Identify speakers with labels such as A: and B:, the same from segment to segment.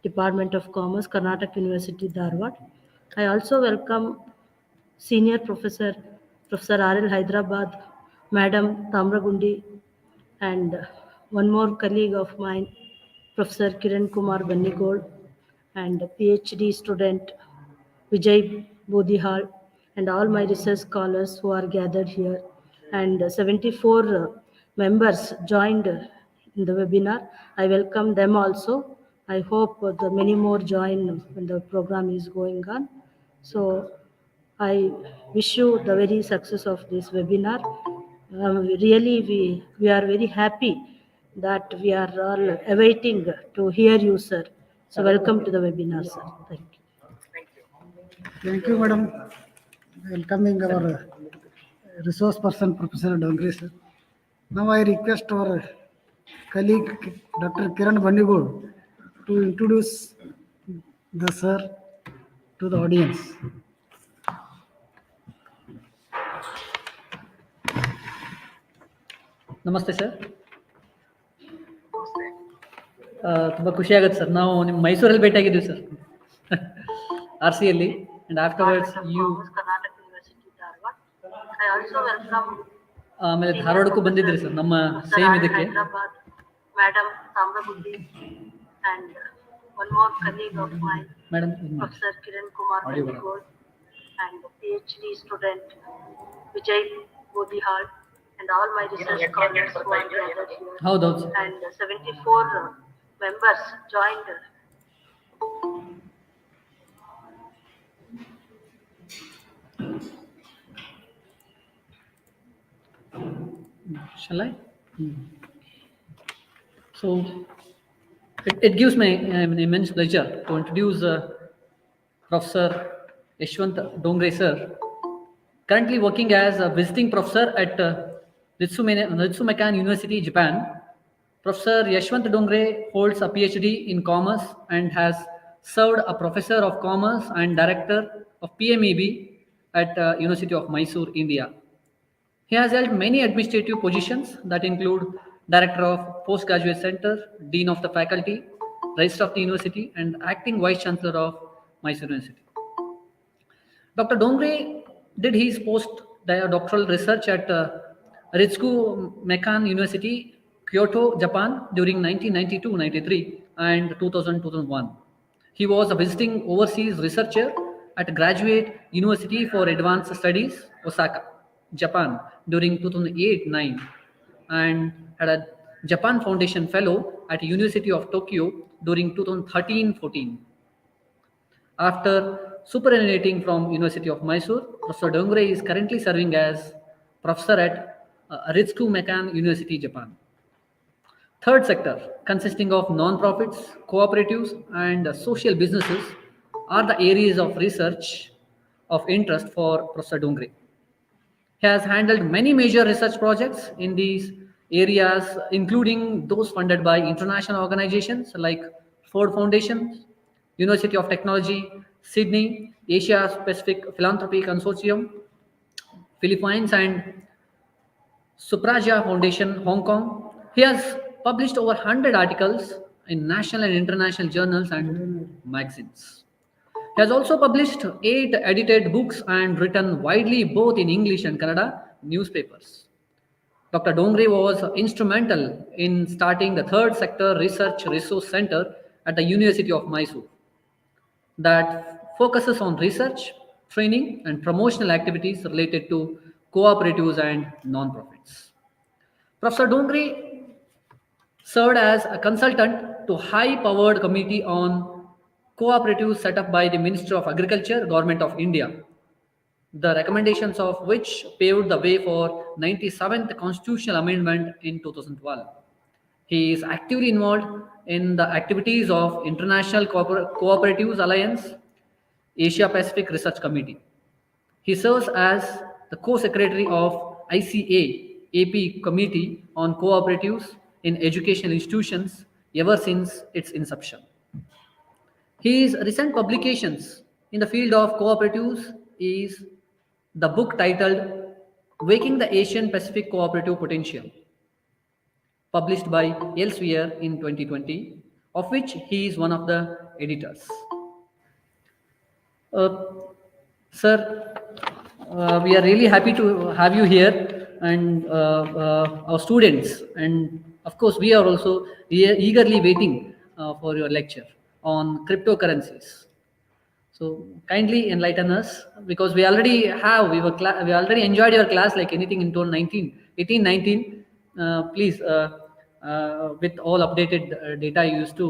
A: Department of Commerce, Karnataka University, Dharwad. I also welcome Senior Professor R.L. Hyderabad, Madam Tamragundi, and one more colleague of mine, Professor Kiran Kumar Bannigold, and PhD student Vijay Bodhihal, and all my research scholars who are gathered here, and 74 members joined in the webinar. I welcome them also. I hope the many more join when the program is going on. So I wish you the very success of this webinar. Really, we are very happy that we are all awaiting to hear you, sir. So welcome to the webinar, sir. Thank you.
B: Thank you, madam. Welcoming our resource person, Professor Dongre, sir. Now I request our colleague, Dr. Kiran Bandigod, to introduce the sir to the audience.
C: ನಮಸ್ತೆ sir. ತುಂಬ ಖುಷಿ ಆಗುತ್ತೆ sir. ನಾವು ನಿಮ್ಮ ಮೈಸೂರಲ್ಲಿ ಭೇಟಿಯಾಗಿದ್ದೀವಿ sir, RCಯಲ್ಲಿ, and afterwards ಆಮೇಲೆ ಧಾರವಾಡಕ್ಕೂ ಬಂದಿದ್ರಿ sir, ನಮ್ಮ ಸೇಮ್ ಇದಕ್ಕೆ.
A: Madam Tamragundi and one more colleague of mine,
C: madam
A: Professor Kiran Kumar Bannigold, and PhD student Vijay Bodhihal, and all my research scholars who are gathered here,
C: ಹೌದೌದು sir.
A: and 74 members joined.
C: Shall I? So it gives me an immense pleasure to introduce Professor Yashwant Dongre sir, currently working as a visiting professor at Ritsumeikan University, Japan. Professor Yashwant Dongre holds a PhD in commerce and has served a professor of commerce and director of PMEB at University of Mysore, India. He has held many administrative positions that include Director of Postgraduate Center, Dean of the Faculty, Registrar of the University, and Acting Vice Chancellor of Mysore University. Dr. Dongre did his postdoctoral research at Ritsumeikan University, Kyoto, Japan during 1992-93 and 2000-2001. He was a visiting overseas researcher at Graduate University for Advanced Studies, Osaka, Japan during 2008-9, and had a Japan Foundation Fellow at University of Tokyo during 2013-14. After superannuating from University of Mysore, Professor Dongre is currently serving as professor at Ritsumeikan University, Japan. Third sector, consisting of non-profits, cooperatives, and social businesses, are the areas of research of interest for Professor Dongre. He has handled many major research projects in these areas, including those funded by international organizations like Ford Foundation, University of Technology, Sydney, Asia Pacific Philanthropy Consortium, Philippines, and Supraja Foundation, Hong Kong. He has published over 100 articles in national and international journals and magazines. He has also published 8 edited books and written widely both in English and Kannada newspapers. Dr. Dongre was instrumental in starting the Third Sector Research Resource Center at the University of Mysore that focuses on research, training, and promotional activities related to cooperatives and non-profits. Professor Dongre served as a consultant to high-powered committee on cooperatives set up by the Ministry of Agriculture, Government of India, the recommendations of which paved the way for 97th Constitutional Amendment in 2012. He is actively involved in the activities of International Cooperatives Alliance, Asia Pacific Research Committee. He serves as the co-secretary of ICA AP Committee on Cooperatives in Educational Institutions ever since its inception. His recent publications in the field of cooperatives is the book titled Waking the Asian Pacific Cooperative Potential, published by Elsevier in 2020, of which he is one of the editors. Uh, Sir, we are really happy to have you here, and our students, and of course, we are also eagerly waiting for your lecture on cryptocurrencies. So kindly enlighten us, because we already enjoyed your class like anything in 2019, 18, 19. Please, with all updated data you used to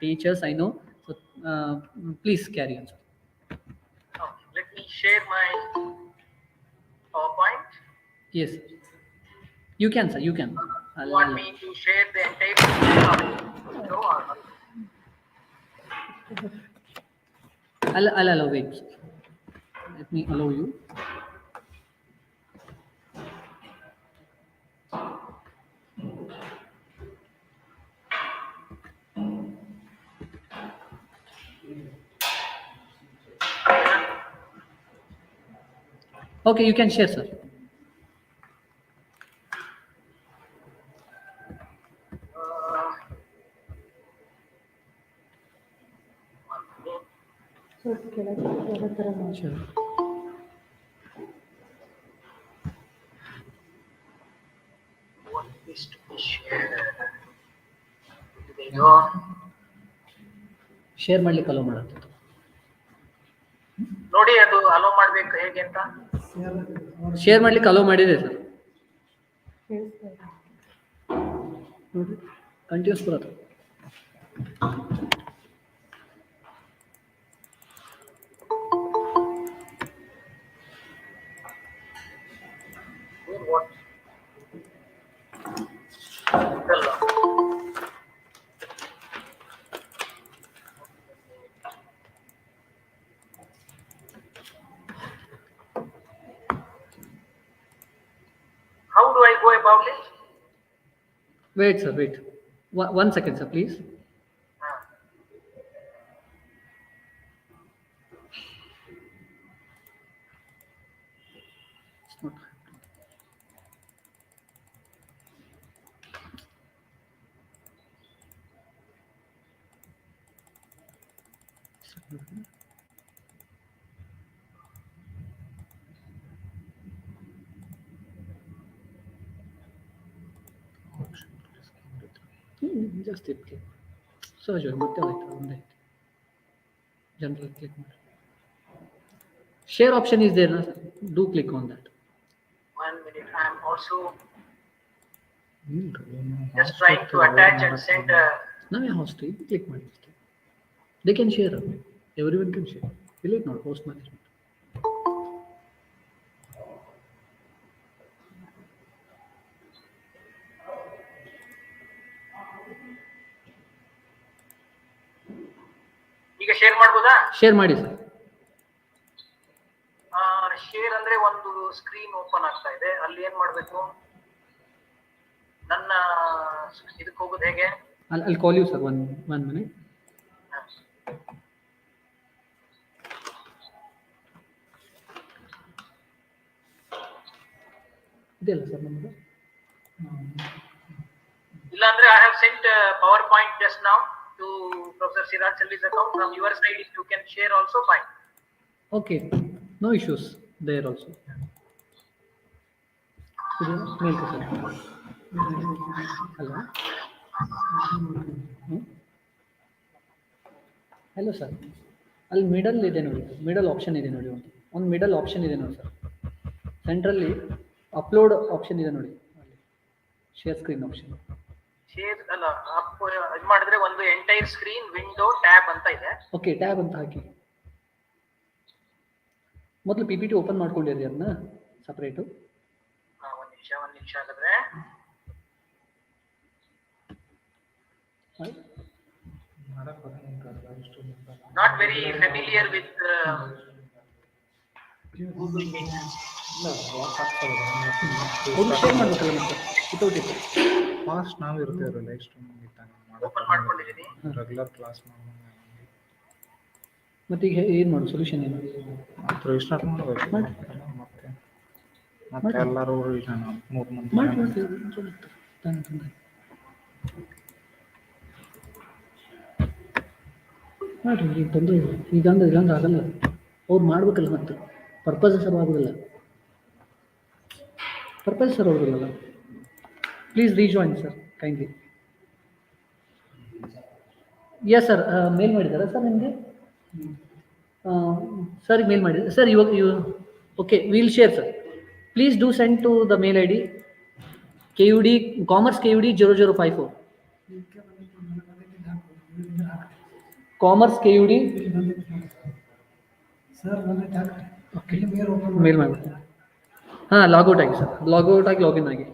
C: teach us, I know. So please carry on, sir.
D: Okay, let me share my PowerPoint.
C: Yes, sir. You can, sir. You can.
D: You want me to share the entire show or not?
C: I'll allow. Wait, sir. Let me allow you. Okay, you can share, sir.
D: Uh, one minute.
A: So ಕೆಳಗೆ ಬರೋ ಥರ ಮಾಡಿ.
C: Sure.
D: What is to be shared? There you go.
C: Share ಮಾಡ್ಲಿಕ್ಕೆ hello ಮಾಡುತ್ತೆ.
D: ನೋಡಿ ಅದು hello ಮಾಡ್ಬೇಕು ಹೇಗೆ ಅಂತ.
C: ಶೇರ್ ಮಾಡ್ಲಿಕ್ಕೆ ಅಲೋ ಮಾಡಿದೆ ಸರ್.
A: ಕೇಳಿಸ್ತಾ ಇದೆ.
C: ನೋಡ್ರಿ ಕಂಟಿನ್ಯೂಸ್ ಬರುತ್ತೆ.
D: What? ಇದಲ್ಲ. How do I go about it?
C: Wait, sir, wait. One second, sir, please. It's not. ಜಾಸ್ತಿ ಕ್ಲಿಕ್ ಸಹಜವಾಗಿ ಮತ್ತೆ ಆಯ್ತು ಒಂದೇ ಜನರಲ್ ಕ್ಲಿಕ್ ಮಾಡಿ ಶೇರ್ ಆಪ್ಷನ್ ಇಸ್ ದೇರ್ ನಾ sir do click on that
D: 1 minute. I am also just trying to attach and send.
C: ನಾವೇ host ಇದು click ಮಾಡಿ they can share every one can share ಇಲ್ಲಿ ನೋಡಿ ಹೋಸ್ಟ್ ಮ್ಯಾನೇಜ್ಮೆಂಟ್
D: ಈಗ share ಮಾಡ್ಬೋದಾ?
C: Share ಮಾಡಿ sir.
D: Share ಅಂದ್ರೆ ಒಂದು ಸ್ಕ್ರೀನ್ ಓಪನ್ ಆಗ್ತಾ ಇದೆ. ಅಲ್ಲಿ ಏನ್ ಮಾಡ್ಬೇಕು? ನನ್ನ ಇದಕ್ಕೆ ಹೋಗೋದು ಹೇಗೆ?
C: I'll call you, sir. One minute. ಇದೆಲ್ಲ ಸರ್ ನಮ್ಮದು.
D: ಇಲ್ಲ ಅಂದ್ರೆ I have sent PowerPoint just now to Professor Siraj Selvi's account. From your side, if you can share also, fine.
C: Okay, no issues there also. ಮೇಲ್ಕ sir. Hello hello sir, ಅಲ್ಲಿ middle ಇದೆ ನೋಡಿ, middle option ಇದೆ ನೋಡಿ, ಒಂದು middle option ಇದೆ ನೋಡಿ sir. ಸೆಂಟ್ರಲ್ಲಿ ಅಪ್ಲೋಡ್ ಆಪ್ಷನ್ ಇದೆ ನೋಡಿ, ಶೇರ್ ಸ್ಕ್ರೀನ್ ಆಪ್ಷನ್.
D: ಶೇರ್ ಅಲ್ಲ, ಇದು ಮಾಡಿದ್ರೆ ಒಂದು ಎಂಟೈರ್ ಸ್ಕ್ರೀನ್ ವಿಂಡೋ ಟ್ಯಾಬ್ ಅಂತ ಇದೆ.
C: ಓಕೆ, ಟ್ಯಾಬ್ ಅಂತ ಹಾಕಿ. ಮೊದಲು ಪಿ ಪಿ ಟಿ ಓಪನ್ ಮಾಡ್ಕೊಂಡಿರಿ ಅದನ್ನ ಸಪ್ರೇಟು.
D: ಒಂದು ನಿಮಿಷ ಆಗಿದ್ರೆ not very familiar with Google Meet.
C: ಅವ್ರು ಶೇರ್ ಮಾಡ್ಬೇಕಲ್ಲ ಮತ್ತೆ ವಿತೌಟ್ ಇಟ್.
E: ಫಾಸ್ಟ್ ನಾವು ಇರ್ತೇವ್ರಿ ಲೈವ್ ಸ್ಟ್ರೀಮಿಂಗ್ ಇದ್ದಾಗ
D: ಓಪನ್ ಮಾಡ್ಕೊಂಡಿದ್ದೀನಿ.
E: ರೆಗ್ಯುಲರ್ ಕ್ಲಾಸ್ ಮಾಡ್ದಂಗೆ
C: ಮತ್ತೆ ಈಗ ಏನು ಮಾಡೋದು, ಸೊಲ್ಯೂಷನ್ ಏನು?
E: ರಿಸ್ಟಾರ್ಟ್ ಮಾಡ್ಬೇಕು
C: ಮಾಡಿ.
E: ಮತ್ತೆ ಎಲ್ಲರೂ ಈಗ 3 ಮಂದಿ
C: ಮಾಡಿ ಮಾಡಿರಿ, ಈಗ ತೊಂದರೆ ಇದೆ. ಇಲ್ಲಾಂದ್ರೆ ಆಗಲ್ಲ. ಅವ್ರು ಮಾಡ್ಬೇಕಲ್ಲ, ಮತ್ತು ಪರ್ಪಸ್ ಸರ್ವ್ ಆಗೋದಿಲ್ಲ. ಪರ್ಪಸ್ ಸರ್ವ್ ಆಗೋದಿಲ್ಲ. Please rejoin sir, kindly. Yes sir, mail ಮಾಡಿದ್ದಾರಾ ಸರ್ ನಿಮಗೆ? ಸರ್ ಮೇಲ್ ಮಾಡಿದ್ದಾರೆ ಸರ್. ಇವಾಗ okay, will share sir. Please do send to the mail ID KUD Commerce KUD 0054. Commerce KUD.
B: Sir
C: okay, mail ಮಾಡಿ. ಹಾಂ, logout ಆಗಿ ಸರ್, logout ಆಗಿ login ಆಗಿ.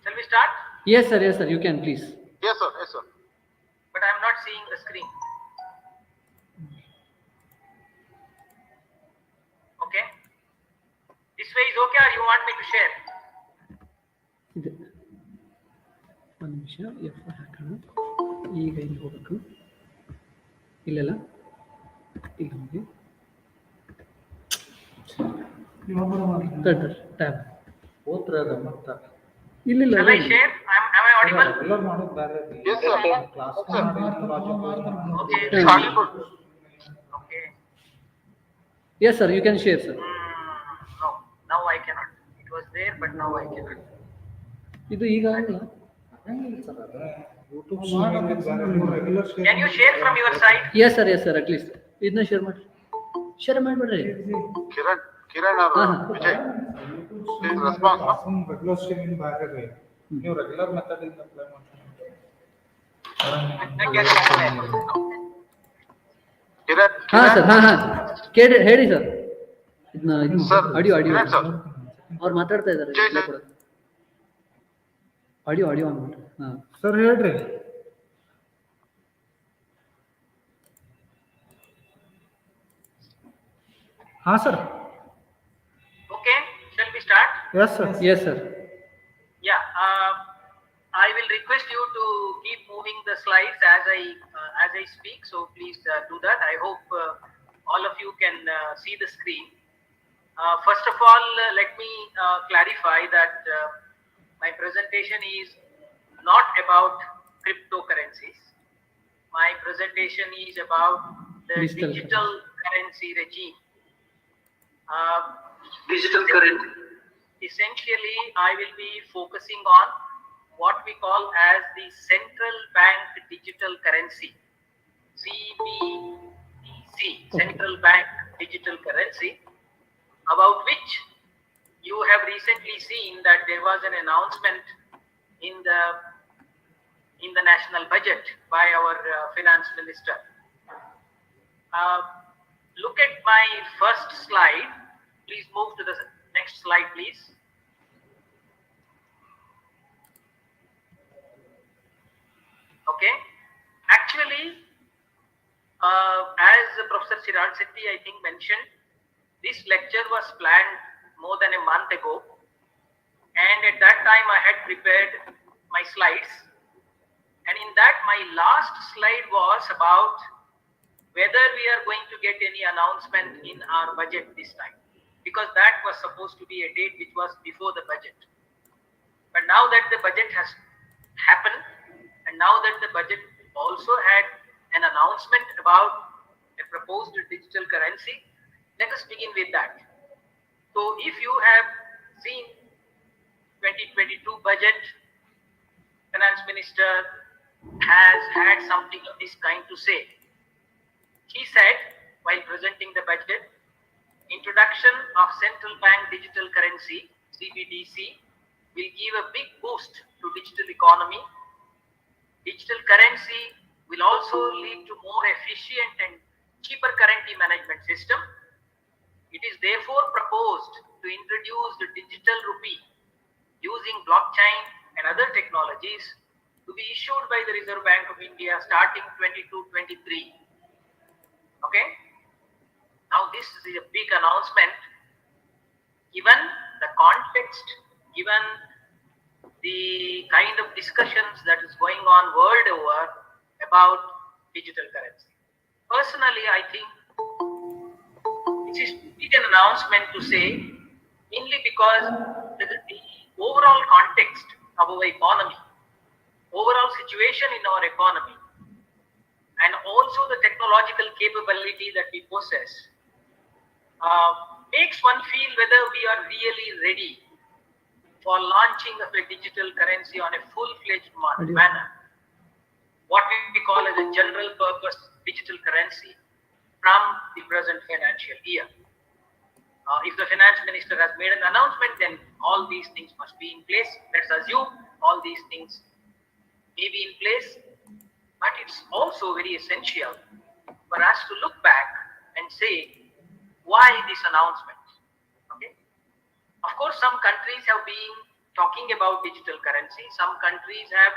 D: Shall we start?
C: Yes sir, you can please.
D: Yes, sir. But I am not seeing the screen. Okay. This way is okay, or you want me to share?
C: ಇದೆ ಒಂದು ನಿಮಿಷ. F ಹಾಕೋಣ. ಈಗ ಇಲ್ಲಿ ಹೋಗ್ಬೇಕು. ಇಲ್ಲೆಲ್ಲ ಇಲ್ಲಿ ಹೋಗಿ ಟ್ಯಾಬ್
E: ಓದ್ರದ ಮತ್ತ
C: ಇಲ್ಲಿಲ್ಲ.
D: Shall I share? Am I audible?
E: ಎಲ್ಲರೂ ಮಾಡೋದು ಬೇರೆ.
D: Yes, sir.
E: Class
D: Okay. Okay.
C: Yes sir, you can share sir.
D: No, now I cannot. It was there, but now I cannot.
C: ಇದು ಈಗ ಆಗಲ್ಲ.
E: ಹಂಗಿಲ್ಲ ಸರ್ ಅದು. YouTube streaming is ನೀವು regular streaming
D: Can you share from your side?
C: Yes, sir. Yes, sir. At least ಇದನ್ನ share ಮಾಡಿ. Share ಮಾಡಿಬಿಡ್ರಿ.
F: Kiran ಅವರು Vijay please response.
E: Regular streaming ಬಾರಿ ನೀವು ರೆಗ್ಯುಲರ್ ಮೆಥಡ್ ಇಂದ ಅಪ್ಲೈ ಮಾಡ್ತೀವಿ.
F: ಕಿರಣ್
C: ಹಾ ಸರ್, ಹಾ ಕೇಳಿ ಹೇಳಿ ಸರ್. ಇದನ್ನ
F: Sir,
C: ಆಡಿಯೋ
F: ಕಿರಣ್ sir.
C: ಅವ್ರು ಮಾತಾಡ್ತಾ ಇದ್ದಾರೆ. ಆಡಿಯೋ ಆನ್ ಮಾಡಿ. ಹಾ
E: ಸರ್ ಹೇಳ್ರಿ. ಹಾ sir.
D: Okay, shall we start?
E: Yes sir.
C: Yes sir.
D: Yeah, I will request you to keep moving the slides as I speak. So please do that. I hope all of you can see the screen. First of all, let me clarify that my presentation is not about cryptocurrencies. My presentation is about the digital currency regime. Digital currency. Essentially, I will be focusing on what we call as the central bank digital currency, CBDC, Central Bank Digital Currency, about which you have recently seen that there was an announcement in the national budget by our finance minister. Look at my first slide. Please move to the next slide, please. Okay. Actually, as Professor Chirag Sethi, I think, mentioned, this lecture was planned more than a month ago. And at that time, I had prepared my slides. And in that, my last slide was about whether we are going to get any announcement in our budget this time, because that was supposed to be a date which was before the budget. But now that the budget has happened, and now that the budget also had an announcement about a proposed digital currency, let us begin with that. So if you have seen 2022 budget, Finance Minister has had something of this kind to say. He said, while presenting the budget, introduction of central bank digital currency, CBDC, will give a big boost to digital economy. Digital currency will also lead to more efficient and cheaper currency management system. It is therefore proposed to introduce the digital rupee using blockchain and other technologies to be issued by the Reserve Bank of India starting 22-23. Okay. Now this is a big announcement given the context, given the kind of discussions that is going on world over about digital currency. Personally, I think this is an announcement to say, mainly because the overall context of our economy, overall situation in our economy, and also the technological capability that we possess, makes one feel whether we are really ready for launching of a digital currency on a full-fledged manner, what we call as a general purpose digital currency from the present financial year. If the finance minister has made an announcement, then all these things must be in place. Let's assume all these things may be in place, but it's also very essential for us to look back and say, why this announcement? Okay. Of course, some countries have been talking about digital currency. Some countries have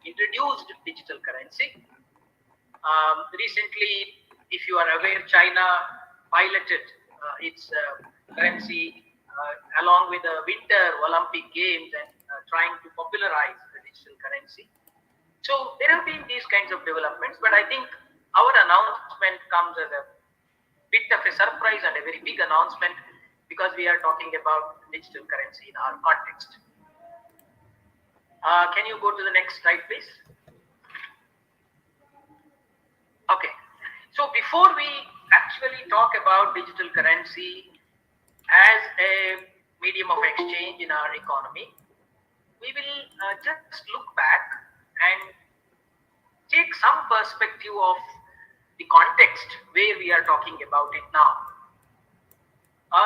D: introduced digital currency. Recently, if you are aware, China piloted its currency along with the Winter Olympic Games and trying to popularize the digital currency. So there have been these kinds of developments, but I think our announcement comes as a bit of a surprise and a very big announcement because we are talking about digital currency in our context. Can you go to the next slide, please? Okay. So before we actually talk about digital currency as a medium of exchange in our economy, we will just look back and take some perspective of the context where we are talking about it now.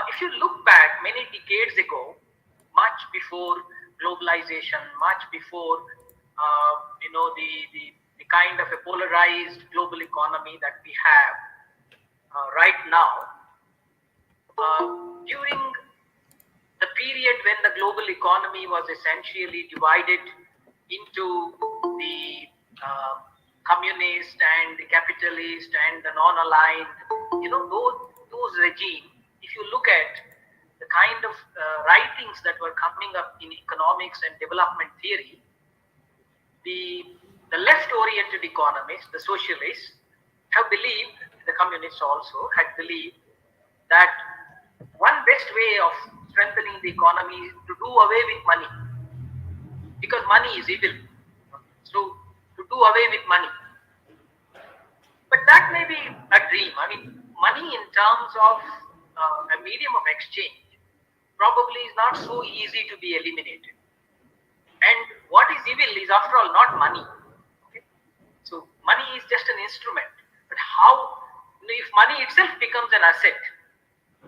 D: If you look back many decades ago, much before globalization, much before the kind of a polarized global economy that we have right now, during the period when the global economy was essentially divided into the communist and the capitalist and the non-aligned, those regime, if you look at the kind of writings that were coming up in economics and development theory, the left-oriented economists, the socialists, have believed, the communists also had believed, that one best way of strengthening the economy is to do away with money, because money is evil. So to do away with money. But that may be a dream. I mean, money in terms of a medium of exchange probably is not so easy to be eliminated. And what is evil is, after all, not money. Okay? So money is just an instrument. But how, if money itself becomes an asset,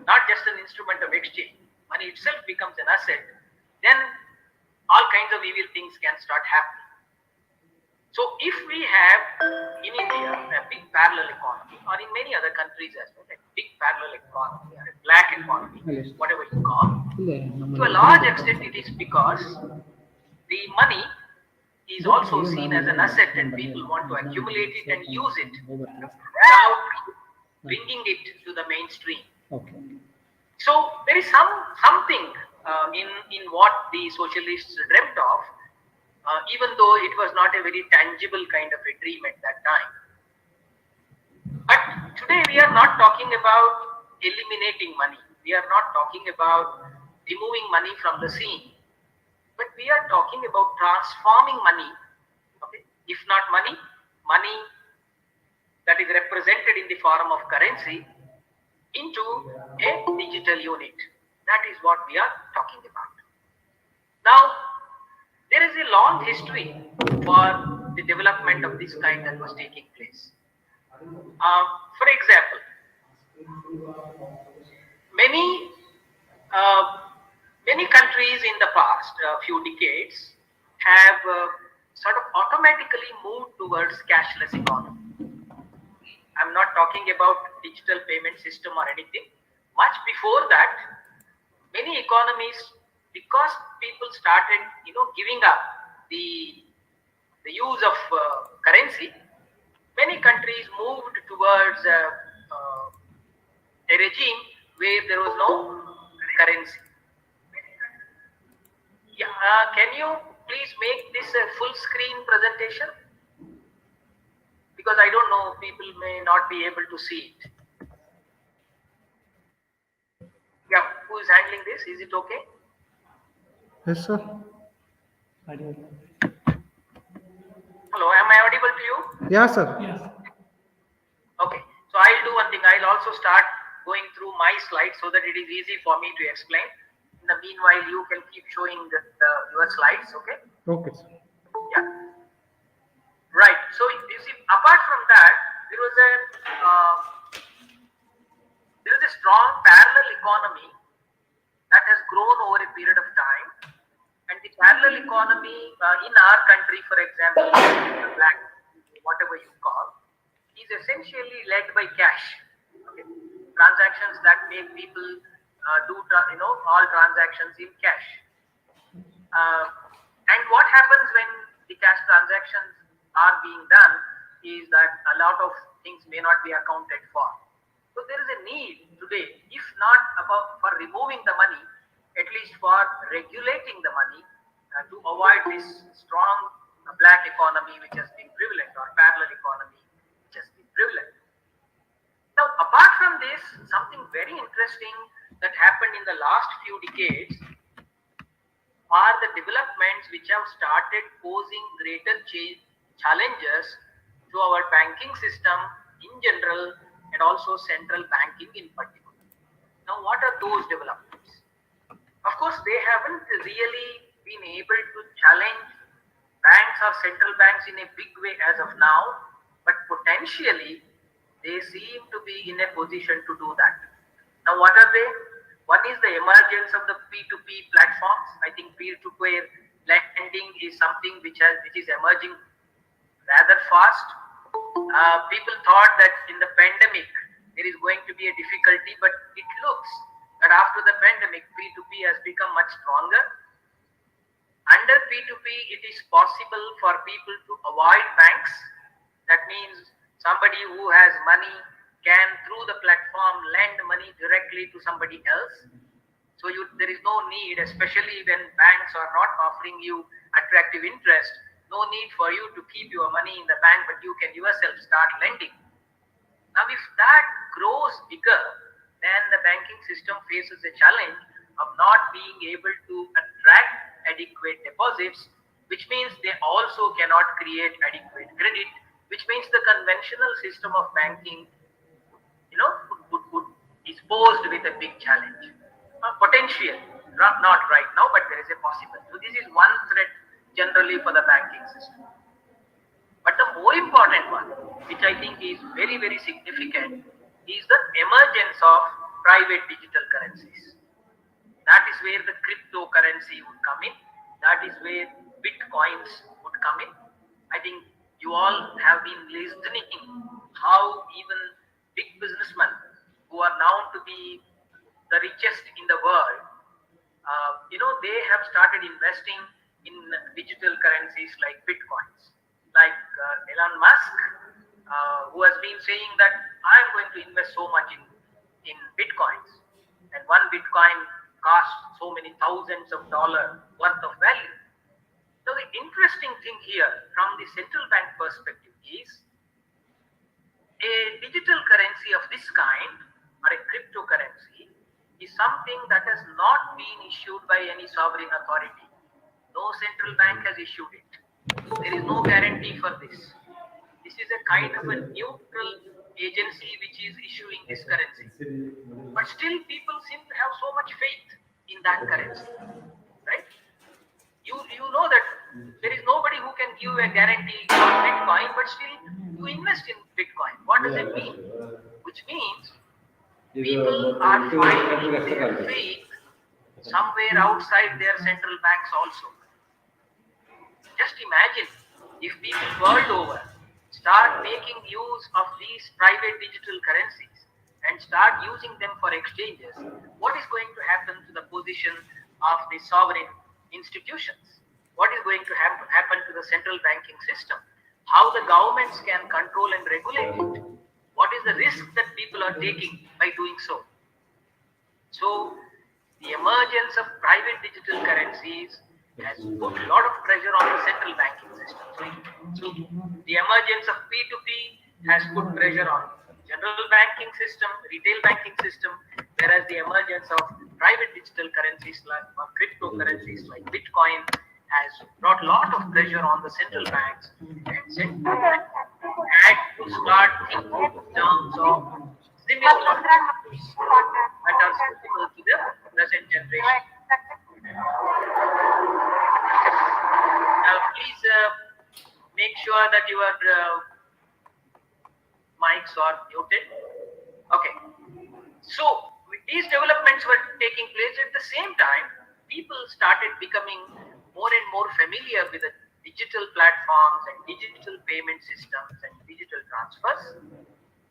D: not just an instrument of exchange, money itself becomes an asset, then all kinds of evil things can start happening. So if we have in India a big parallel economy, or in many other countries as well, a big parallel economy or a black economy, whatever you call, to a large extent it is because the money is also seen as an asset and people want to accumulate it and use it without bringing it to the mainstream.
C: Okay.
D: So there is something in what the socialists dreamt of, even though it was not a very tangible kind of a dream at that time. But today we are not talking about eliminating money. We are not talking about removing money from the scene. But we are talking about transforming money, okay? If not money, money that is represented in the form of currency, into a digital unit. That is what we are talking about. Now, there is a long history for the development of this kind that was taking place. For example, many countries in the past few decades have sort of automatically moved towards cashless economy. I'm not talking about digital payment system or anything. Much before that, many economies, because people started, giving up the use of currency, many countries moved towards a regime where there was no currency. Yeah, can you please make this a full screen presentation? Because I don't know, people may not be able to see it. Yeah, who is handling this? Is it okay?
E: Yes, sir.
D: Hello, am I audible to you?
E: Yeah, sir.
D: Okay, so I'll do one thing. I'll also start going through my slides so that it is easy for me to explain. In the meanwhile, you can keep showing your slides, okay?
E: Okay, sir.
D: Yeah. Right. So you see, apart from that, there was a strong parallel economy that has grown over a period of time, and the parallel economy in our country, for example, the black, whatever you call, is essentially led by cash. Okay? Transactions that make people do all transactions in cash. And what happens when the cash transactions are being done is that a lot of things may not be accounted for. So there is a need today, if not for removing the money, at least for regulating the money to avoid this strong black economy which has been prevalent, or parallel economy which has been prevalent. Now, apart from this, something very interesting that happened in the last few decades are the developments which have started posing greater challenges to our banking system in general and also central banking in particular. Now, what are those developments? Of course, they haven't really been able to challenge banks are central banks in a big way as of now, but potentially they seem to be in a position to do that. Now, what are they? One is the emergence of the P2P platforms. I think peer-to-peer lending is something which is emerging rather fast. People thought that in the pandemic there is going to be a difficulty, but it looks that after the pandemic, P2P has become much stronger. Under P2P, it is possible for people to avoid banks. That means somebody who has money can, through the platform, lend money directly to somebody else. So there is no need, especially when banks are not offering you attractive interest, no need for you to keep your money in the bank, but you can yourself start lending. Now, if that grows bigger, then the banking system faces a challenge of not being able to attract adequate deposits, which means they also cannot create adequate credit, which means the conventional system of banking, is posed with a big challenge. Potential, not right now, but there is a possibility. So this is one threat generally for the banking system. But the more important one, which I think is very, very significant, is the emergence of private digital currencies. That is where the cryptocurrency would come in. That is where bitcoins would come in. I think you all have been listening how even big businessmen who are known to be the richest in the world, they have started investing in digital currencies like bitcoins. Like Elon Musk, who has been saying that I'm going to invest so much in bitcoins, and one bitcoin costs so many thousands of dollars worth of value. So the interesting thing here from the central bank perspective is a digital currency of this kind, or a cryptocurrency, is something that has not been issued by any sovereign authority. No central bank has issued it. There is no guarantee for this. This is a kind of a neutral agency which is issuing this currency. But still people seem to have so much faith in that currency, right? You know that there is nobody who can give a guarantee on Bitcoin, but still you invest in Bitcoin. What does it mean? Which means people are finding their faith somewhere outside their central banks also. Just imagine if people world over start making use of these private digital currencies and start using them for exchanges, what is going to happen to the position of the sovereign institutions? What is going to happen to the central banking system? How the governments can control and regulate it? What is the risk that people are taking by doing so? So, the emergence of private digital currencies has put a lot of pressure on the central banking system. So the emergence of P2P has put pressure on general banking system, retail banking system, whereas the emergence of private digital currencies like cryptocurrencies like Bitcoin has brought a lot of pressure on the central banks, and central banks had to start thinking in terms of similar that are suitable to the present generation. Now, please make sure that your mics are muted. Okay. So, these developments were taking place at the same time. People started becoming more and more familiar with the digital platforms and digital payment systems and digital transfers.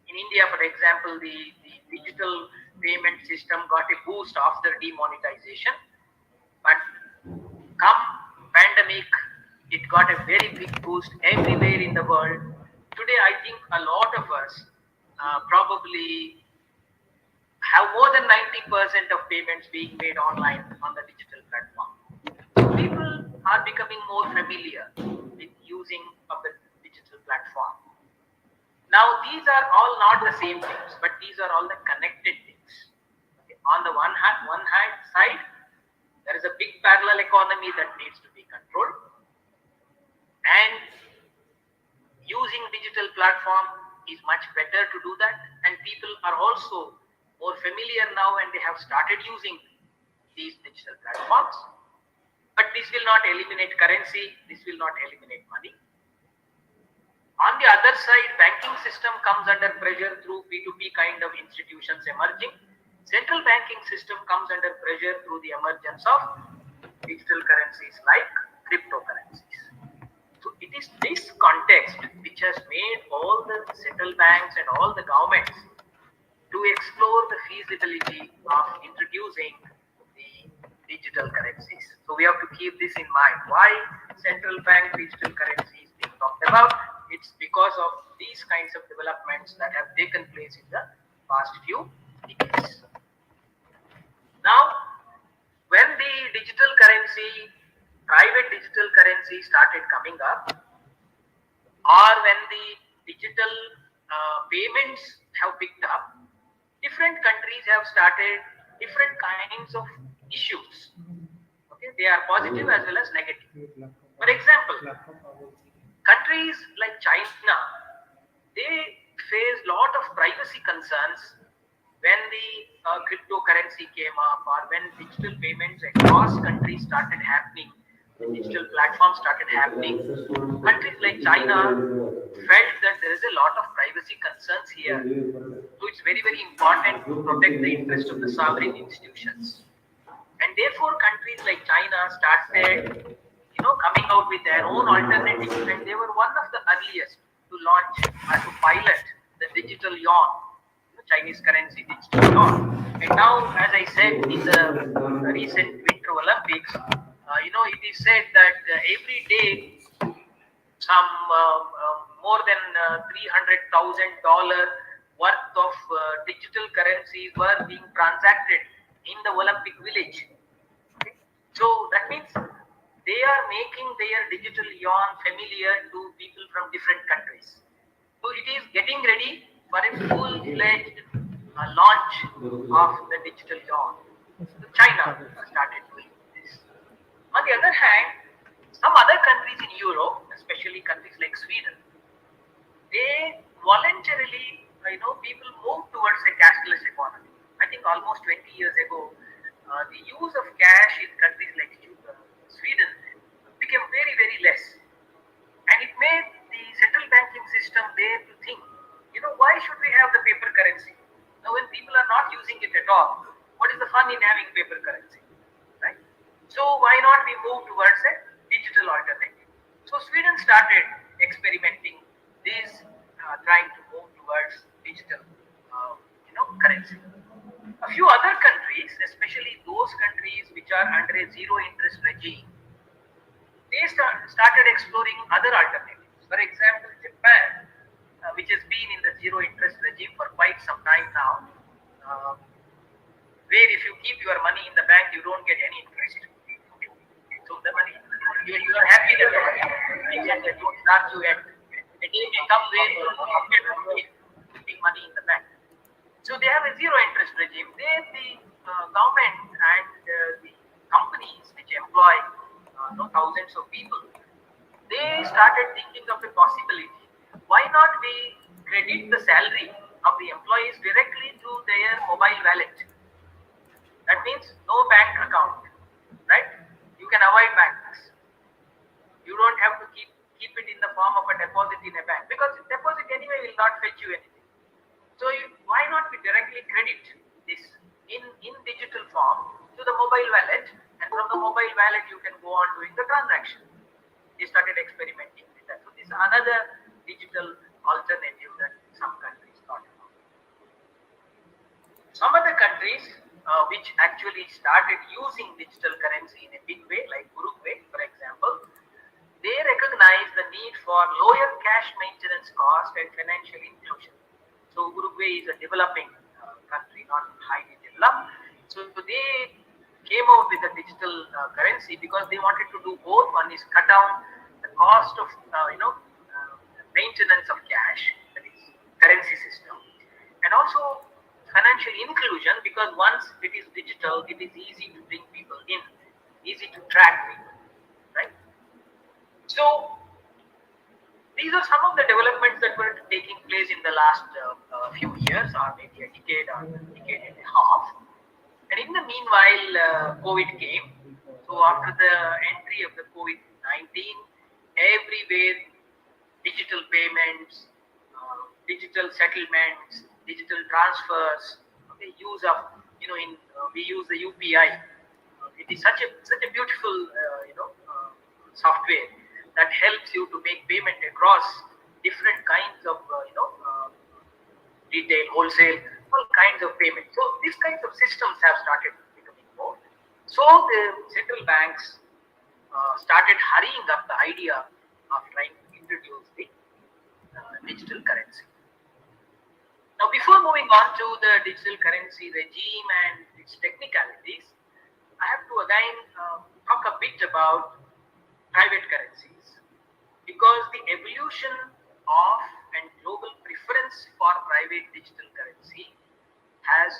D: In India, for example, the digital payment system got a boost after demonetization, but come pandemic, it got a very big boost everywhere in the world. Today, I think a lot of us probably have more than 90% of payments being made online on the digital platform. People are becoming more familiar with using of the digital platform. Now, these are all not the same things, but these are all the connected things. Okay. On the one hand side, there is a big parallel economy that needs to be controlled, and using digital platform is much better to do that, and people are also more familiar now and they have started using these digital platforms. But this will not eliminate currency, this will not eliminate money. On the other side, banking system comes under pressure through P2P kind of institutions emerging. Central banking system comes under pressure through the emergence of digital currencies like cryptocurrencies. So it is this context which has made all the central banks and all the governments to explore the feasibility of introducing the digital currencies. So we have to keep this in mind. Why central bank digital currency is being talked about? It's because of these kinds of developments that have taken place in the past few decades. Now, when the digital currency, private digital currency started coming up, or when the digital payments have picked up, different countries have started different kinds of issues. Okay, they are positive as well as negative. For example, countries like China, they face lot of privacy concerns when the cryptocurrency came up, or when digital payments across countries started happening, the digital platforms started happening. Countries like China felt that there is a lot of privacy concerns here. So it's very, very important to protect the interest of the sovereign institutions. And therefore, countries like China started, coming out with their own alternatives, and they were one of the earliest to launch or to pilot the digital yuan, the Chinese currency digital yuan. And now, as I said in the recent Winter Olympics, it is said that every day some more than $300,000 worth of digital currencies were being transacted in the Olympic village. Okay? So that means they are making their digital yuan familiar to people from different countries. So it is getting ready for a full-fledged launch of the digital yuan. So China started doing this. On the other hand, some other countries in Europe, especially countries like Sweden, they voluntarily, people moved towards a cashless economy. I think almost 20 years ago, the use of cash in countries like Sweden became very, very less. And it made the central banking system there to think, why should we have the paper currency? Now, when people are not using it at all, what is the fun in having paper currency, right? So why not we move towards a digital alternative? So Sweden started experimenting this, trying to move towards digital, currency. A few other countries, especially those countries which are under a zero interest regime, they started exploring other alternatives. For example, Japan, which has been in the zero interest regime for quite some time now, where if you keep your money in the bank, you don't get any interest. Okay. So the money, you are happy that the money, they don't charge you at a day may come where you are not keeping money in the bank. So they have a zero interest regime. There the government and the companies which employ thousands of people, they started thinking of a possibility. Why not we credit the salary of the employees directly to their mobile wallet? That means no bank account, right? You can avoid banks. You don't have to keep it in the form of a deposit in a bank, because deposit anyway will not fetch you anything. So why not we directly credit this in digital form to the mobile wallet, and from the mobile wallet you can go on doing the transaction. They started experimenting with that. So this is another digital alternative that some countries thought about. Some other countries which actually started using digital currency in a big way, like Uruguay, for example, they recognize the need for lower cash maintenance cost and financial inclusion. So Uruguay is a developing country, not highly developed. So they came out with a digital currency because they wanted to do both. One is cut down the cost of maintenance of cash, that is currency system, and also financial inclusion, because once it is digital, it is easy to bring people in, easy to track people, right? So these are some of the developments that were taking place in the last few years, or maybe a decade or a decade and a half. And in the meanwhile, COVID came. So after the entry of the COVID-19, everywhere digital payments, digital settlements, digital transfers, okay, use of, we use the UPI. It is such a beautiful software that helps you to make payment across different kinds of retail, wholesale, all kinds of payments. So these kinds of systems have started becoming more. So the central banks started hurrying up the idea of trying to introduce the digital currency. Now, before moving on to the digital currency regime and its technicalities, I have to again talk a bit about private currencies, because the evolution of and global preference for private digital currency has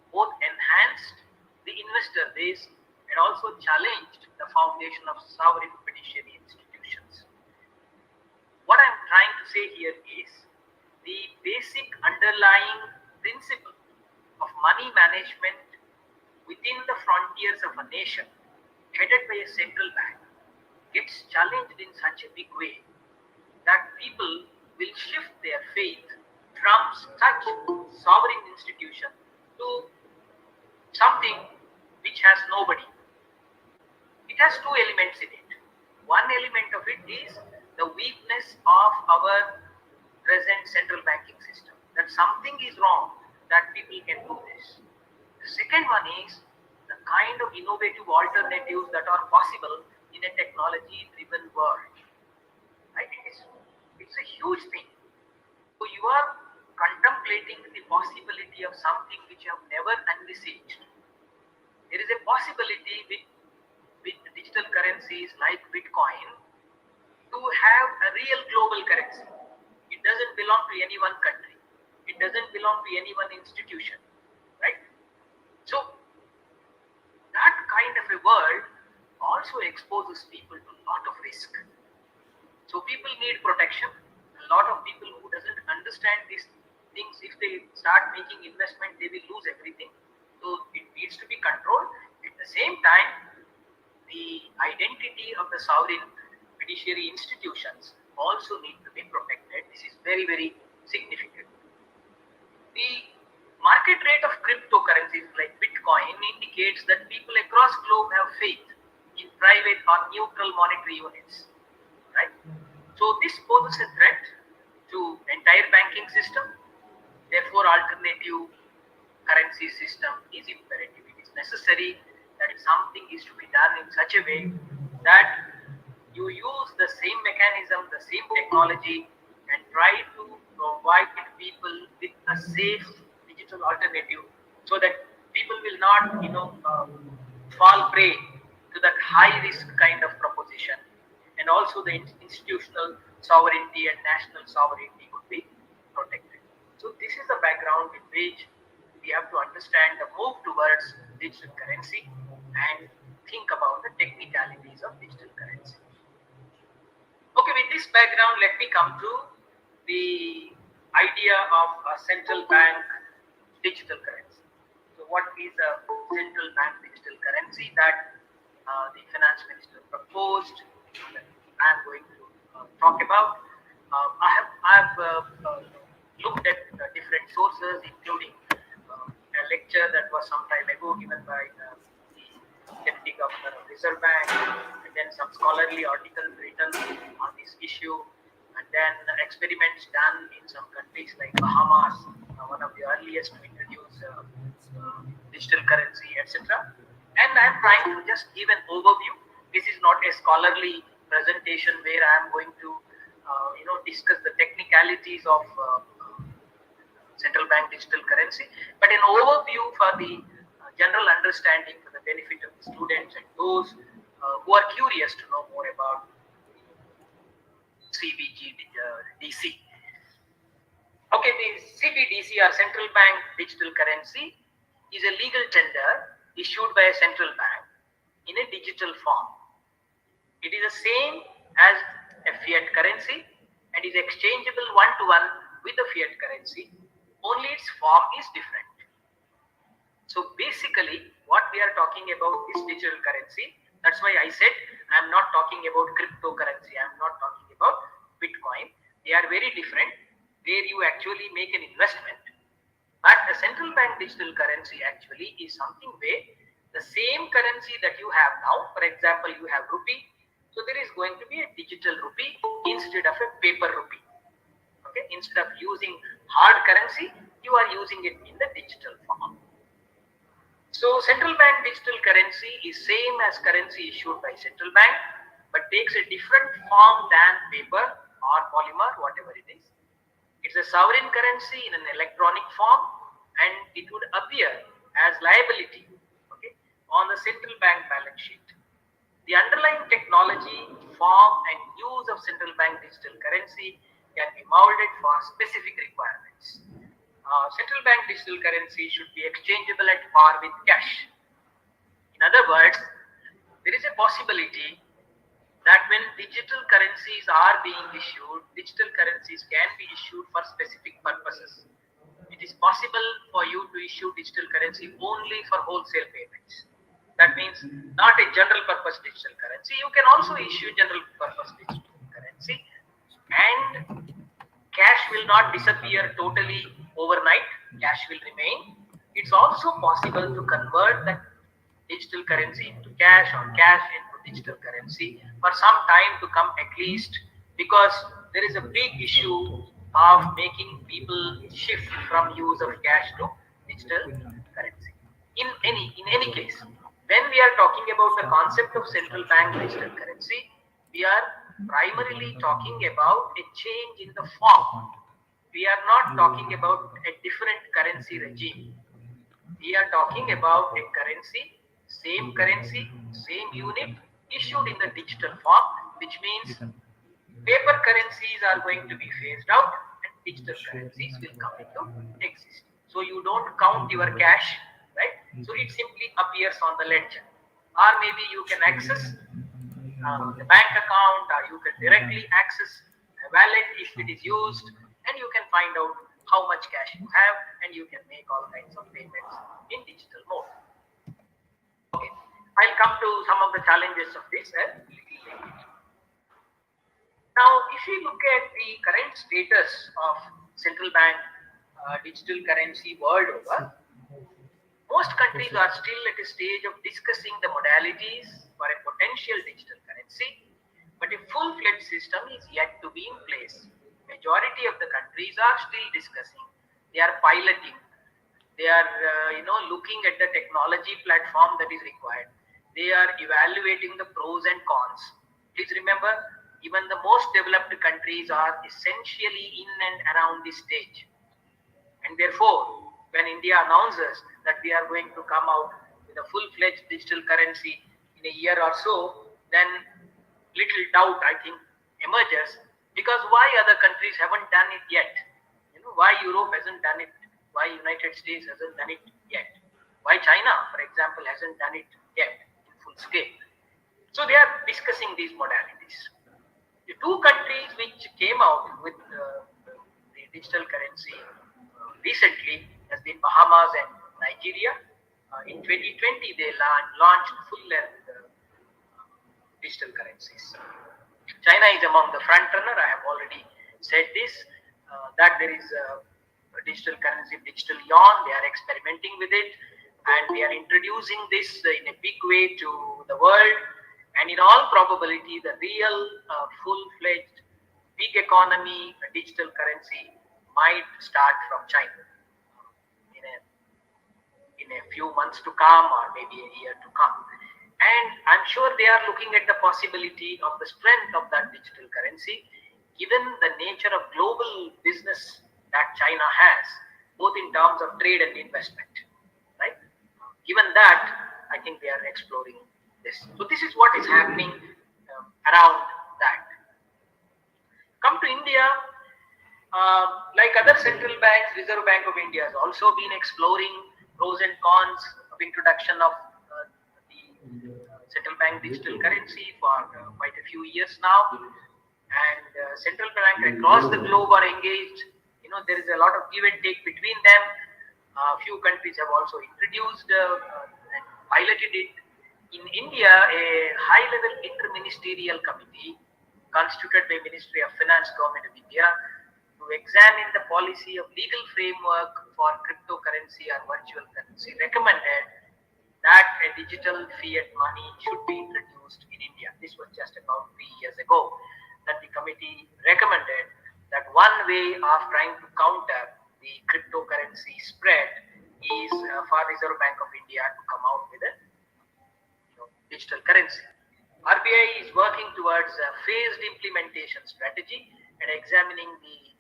D: both enhanced the investor base and also challenged the foundation of sovereign fiduciary institutions. What I'm trying to say here is the basic underlying principle of money management within the frontiers of a nation headed by a central bank gets challenged in such a big way that people will shift their faith from such sovereign institution to something which has nobody. It has two elements in it. One element of it is the weakness of our present central banking system, that something is wrong, that people can do this. The second one is the kind of innovative alternatives that are possible in a technology-driven world. Right? It's a huge thing. So you are contemplating the possibility of something which you have never envisaged. There is a possibility with digital currencies like Bitcoin to have a real global currency. It doesn't belong to any one country. It doesn't belong to any one institution, right? So that kind of a world also exposes people to a lot of risk. So people need protection. A lot of people who doesn't understand these things, if they start making investment, they will lose everything. So it needs to be controlled. At the same time, the identity of the sovereign fiduciary institutions also need to be protected. This is very, very significant. The market rate of cryptocurrencies like Bitcoin indicates that people across globe have faith in private or neutral monetary units, right? So this poses a threat to entire banking system. Therefore, alternative currency system is imperative. It is necessary that something is to be done in such a way that you use the same mechanism, the same technology, and try to provide people with a safe digital alternative, so that people will not, fall prey to that high risk kind of proposition. And also the institutional sovereignty and national sovereignty could be protected. So this is the background in which we have to understand the move towards digital currency and think about the technicalities of digital currency. Okay, with this background, let me come to the idea of a central bank digital currency. So what is a central bank digital currency that the finance minister proposed, that I am going to talk about? I have looked at different sources, including a lecture that was some time ago given by the Deputy Governor of Reserve Bank, and then some scholarly articles written on this issue, and then experiments done in some countries like Bahamas, one of the earliest to introduce digital currency, etc. And I am trying to just give an overview. This is not a scholarly presentation where I am going to, discuss the technicalities of central bank digital currency, but an overview for the general understanding, for the benefit of the students and those who are curious to know more about CBDC. Okay, the CBDC, or central bank digital currency, is a legal tender issued by a central bank in a digital form. It is the same as a fiat currency and is exchangeable one-to-one with the fiat currency, only its form is different. So basically, what we are talking about is digital currency. That's why I said I am not talking about cryptocurrency. I am not talking about Bitcoin. They are very different, where you actually make an investment. But a central bank digital currency actually is something where the same currency that you have now, for example, you have rupee, so there is going to be a digital rupee instead of a paper rupee. Okay, instead of using hard currency, you are using it in the digital form. So central bank digital currency is same as currency issued by central bank, but takes a different form than paper or polymer, whatever it is. It's a sovereign currency in an electronic form, and it would appear as liability, okay, on the central bank balance sheet. The underlying technology, form, and use of central bank digital currency can be molded for specific requirements. Central bank digital currency should be exchangeable at par with cash. In other words, there is a possibility that when digital currencies are being issued, digital currencies can be issued for specific purposes. It is possible for you to issue digital currency only for wholesale payments. That means not a general purpose digital currency. You can also issue general purpose digital currency, and cash will not disappear totally overnight. Cash will remain. It's also possible to convert that digital currency into cash or cash into digital currency for some time to come at least, because there is a big issue of making people shift from use of cash to digital currency. In any case, when we are talking about the concept of central bank digital currency, we are primarily talking about a change in the form. We are not talking about a different currency regime. We are talking about a currency, same unit issued in the digital form, which means paper currencies are going to be phased out and digital currencies will come into existence. So you don't count your cash, right? So it simply appears on the ledger, or maybe you can access the bank account, or you can directly access a wallet if it is used, and you can find out how much cash you have, and you can make all kinds of payments in digital mode. Okay, I'll come to some of the challenges of this a little later. Now, if you look at the current status of central bank digital currency world over, most countries are still at a stage of discussing the modalities for a potential digital currency, but a full-fledged system is yet to be in place. Majority of the countries are still discussing. They are piloting. They are, looking at the technology platform that is required. They are evaluating the pros and cons. Please remember, even the most developed countries are essentially in and around this stage. And therefore, when India announces that we are going to come out with a full-fledged digital currency in a year or so, then little doubt, I think, emerges, because why other countries haven't done it yet? Why Europe hasn't done it? Why United States hasn't done it yet? Why China, for example, hasn't done it yet in full scale? So they are discussing these modalities. The two countries which came out with the digital currency recently has been Bahamas and Nigeria. In 2020, they launched full-length digital currencies. China is among the front runner. I have already said this, that there is a digital currency, digital yuan. They are experimenting with it, and they are introducing this in a big way to the world. And in all probability, the real full-fledged big economy digital currency might start from China in a few months to come, or maybe a year to come. And I'm sure they are looking at the possibility of the strength of that digital currency, given the nature of global business that China has, both in terms of trade and investment, right? Given that, I think they are exploring this. So this is what is happening around that. Come to India, like other central banks, Reserve Bank of India has also been exploring pros and cons of introduction of the central bank digital currency for quite a few years now. And central banks across the globe are engaged. There is a lot of give and take between them. A few countries have also introduced and piloted it. In India, a high-level interministerial committee constituted by Ministry of Finance, Government of India, to examine the policy of legal framework for cryptocurrency or virtual currency recommended that a digital fiat money should be introduced in India. This was just about 3 years ago that the committee recommended that one way of trying to counter the cryptocurrency spread is for Reserve Bank of India to come out with a digital currency. RBI is working towards a phased implementation strategy and examining the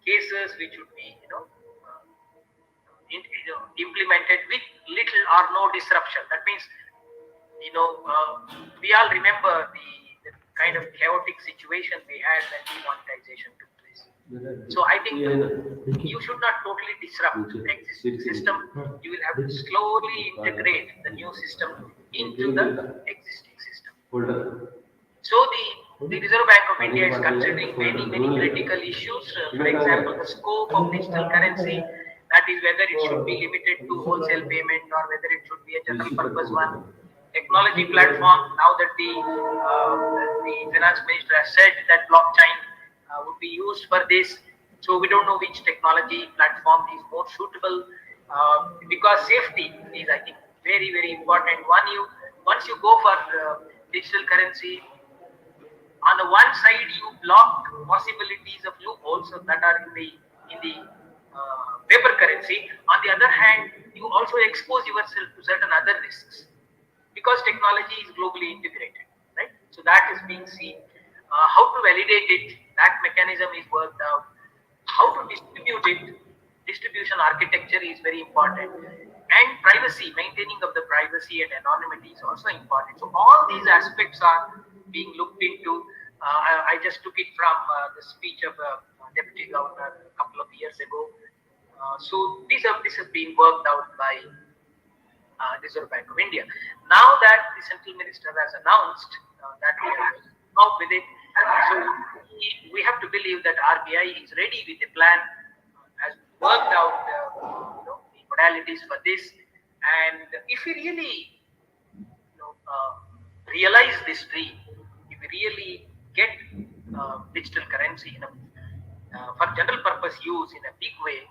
D: cases which would be, implemented with little or no disruption. That means, we all remember the kind of chaotic situation we had when demonetization took place. So I think you should not totally disrupt the existing system. You will have to slowly integrate the new system into the existing system. So the Reserve Bank of India is considering many critical issues. For example, the scope of digital currency, that is whether it should be limited to wholesale payment or whether it should be a general purpose one. Technology platform, now that the finance minister has said that blockchain would be used for this. So we don't know which technology platform is more suitable because safety is, I think, very important. Once you go for digital currency, on the one side you block possibilities of loopholes that are in the paper currency. On the other hand, you also expose yourself to certain other risks because technology is globally integrated, right? So that is being seen. How to validate it, that mechanism is worked out. How to distribute it, distribution architecture is very important. And privacy, maintaining of the privacy and anonymity is also important. So all these aspects are being looked into. I just took it from the speech of Deputy Governor a couple of years ago. So this has been worked out by Reserve Bank of India. Now that the Central Minister has announced that we are out with it, so we have to believe that RBI is ready with a plan, has worked out the modalities for this, and if we really realize this dream, if we really get digital currency for general purpose use in a big way,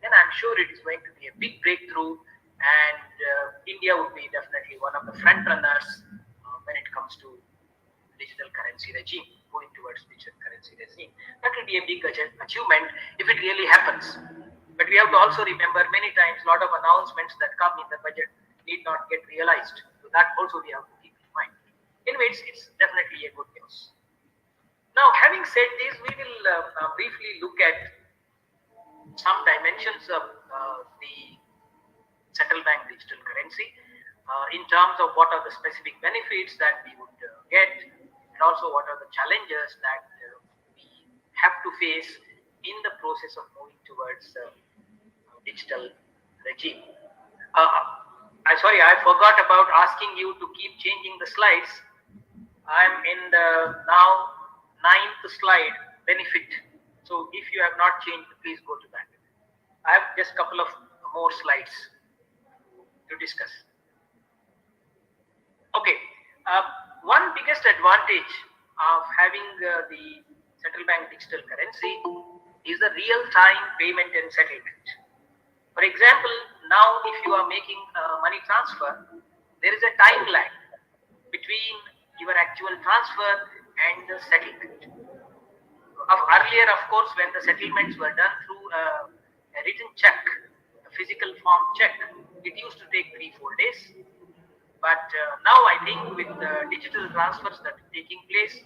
D: then I'm sure it is going to be a big breakthrough, and India would be definitely one of the front runners when it comes to digital currency regime, moving towards digital currency regime. That will be a big achievement if it really happens. But we have to also remember many times a lot of announcements that come in the budget need not get realized. So that also we have to keep in mind. Anyway, it's definitely a good news. Now, having said this, we will briefly look at some dimensions of the central bank digital currency in terms of what are the specific benefits that we would get, and also what are the challenges that we have to face in the process of moving towards digital regime. Sorry, I forgot about asking you to keep changing the slides. I'm in the now 9th slide, benefit. So if you have not changed, please go to that. I have just a couple of more slides to discuss. Okay, one biggest advantage of having the central bank digital currency is the real-time payment and settlement. For example, now if you are making money transfer, there is a time lag between your actual transfer and the settlement. Earlier, of course, when the settlements were done through a written check, a physical form check, it used to take 3-4 days. But now I think with the digital transfers that are taking place,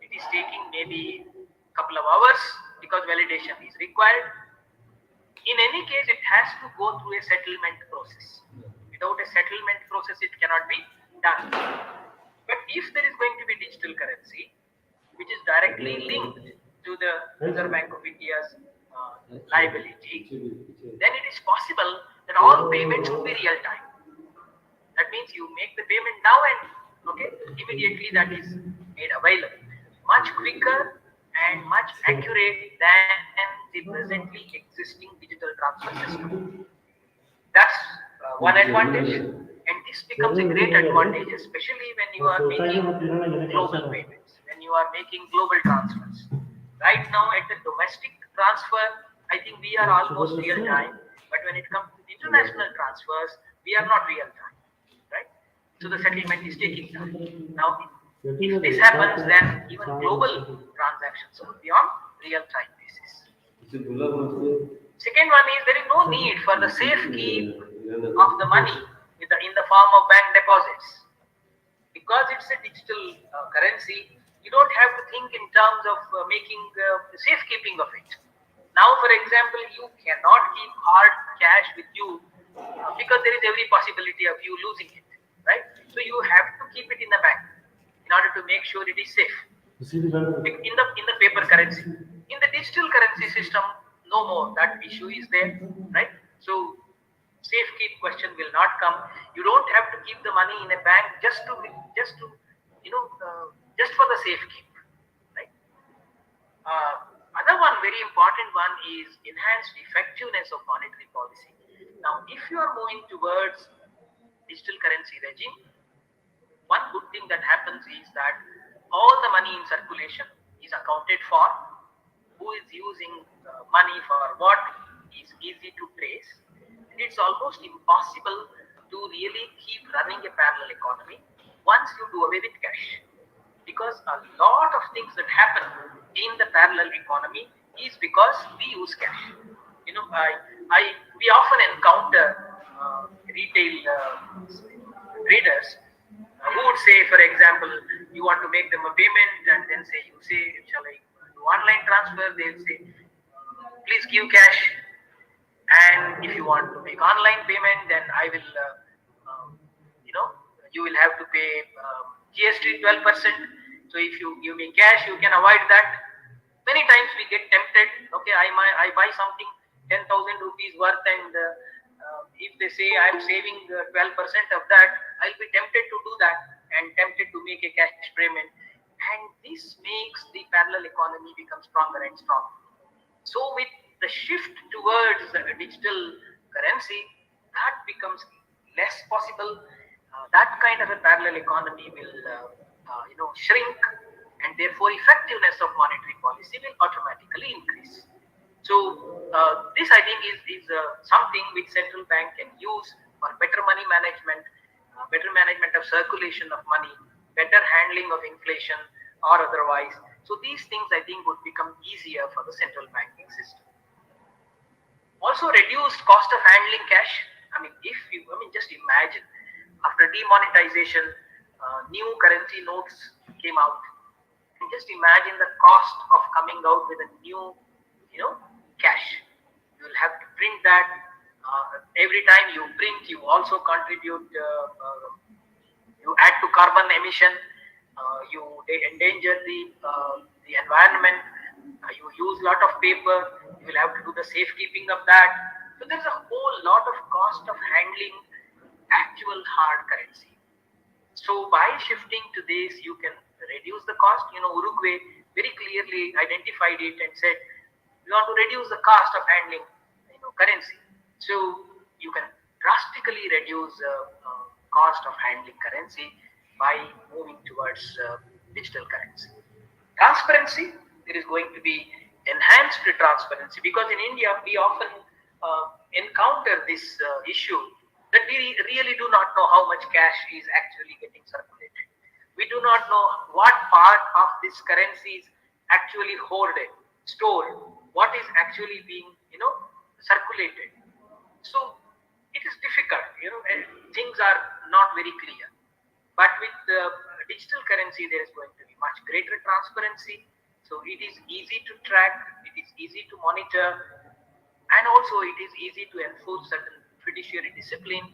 D: it is taking maybe a couple of hours because validation is required. In any case, it has to go through a settlement process. Without a settlement process, it cannot be done. But if there is going to be digital currency, which is directly linked to the Reserve Bank of India's liability, then it is possible that all payments will be real time. That means you make the payment now and immediately that is made available. Much quicker and much accurate than the presently existing digital transfer system. That's one advantage. And the this becomes a great advantage, especially when you are making global payments, when you are making global transfers. Right now, at the domestic transfer, I think we are almost real time, but when it comes to international transfers, we are not real time, right? So the settlement is taking time. Now, if this happens, then even global transactions could be on real time basis. Second one is there is no need for the safe keep of the money in the form of bank deposits because it's a digital currency. You don't have to think in terms of making safekeeping of it. Now, for example, you cannot keep hard cash with you because there is every possibility of you losing it, right? So you have to keep it in the bank in order to make sure it is safe. In the paper currency, in the digital currency system, no more that issue is there, right? So safekeep question will not come. You don't have to keep the money in a bank just to just for the safekeep, right? Other one very important one is enhanced effectiveness of monetary policy. Now, if you are moving towards digital currency regime, one good thing that happens is that all the money in circulation is accounted for, who is using money for what is easy to trace, and it's almost impossible to really keep running a parallel economy once you do away with cash, because a lot of things that happen in the parallel economy is because we use cash. We often encounter retail traders who would say, for example, you want to make them a payment, and then you say, shall I do online transfer? They'll say, please give cash. And if you want to make online payment, then I will, you know, you will have to pay GST 12%. So if you give me cash, you can avoid that. Many times we get tempted. Okay, I buy something 10,000 rupees worth, and if they say I am saving 12% of that, I'll be tempted to do that and tempted to make a cash payment. And this makes the parallel economy become stronger and stronger. So with the shift towards digital currency, that becomes less possible. That kind of a parallel economy will, shrink, and therefore effectiveness of monetary policy will automatically increase. So this, I think, is something which central bank can use for better money management, better management of circulation of money, better handling of inflation or otherwise. So these things, I think, would become easier for the central banking system. Also, reduced cost of handling cash. Just imagine after demonetization, new currency notes came out, and just imagine the cost of coming out with a new, cash. You will have to print that. Every time you print, you also contribute. You add to carbon emission. You endanger the environment. You use a lot of paper. You will have to do the safekeeping of that. So there is a whole lot of cost of handling actual hard currency. So by shifting to this, you can reduce the cost. Uruguay very clearly identified it and said, we want to reduce the cost of handling, currency. So you can drastically reduce cost of handling currency by moving towards digital currency. Transparency, there is going to be enhanced transparency, because in India we often encounter this issue that we really do not know how much cash is actually getting circulated. We do not know what part of this currency is actually hoarded, stored, what is actually being, circulated. So it is difficult, and things are not very clear. But with digital currency, there is going to be much greater transparency. So it is easy to track, it is easy to monitor, and also it is easy to enforce certain fiduciary discipline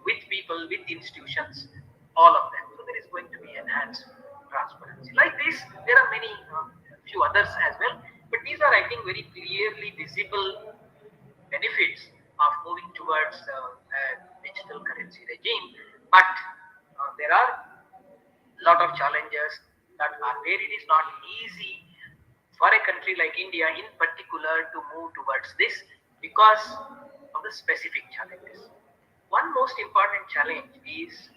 D: with people, with institutions, all of them. So there is going to be enhanced transparency. Like this, there are many, few others as well, but these are, I think, very clearly visible benefits of moving towards a digital currency regime. But there are a lot of challenges that are there. It is not easy for a country like India in particular to move towards this because of the specific challenges. one most important challenge is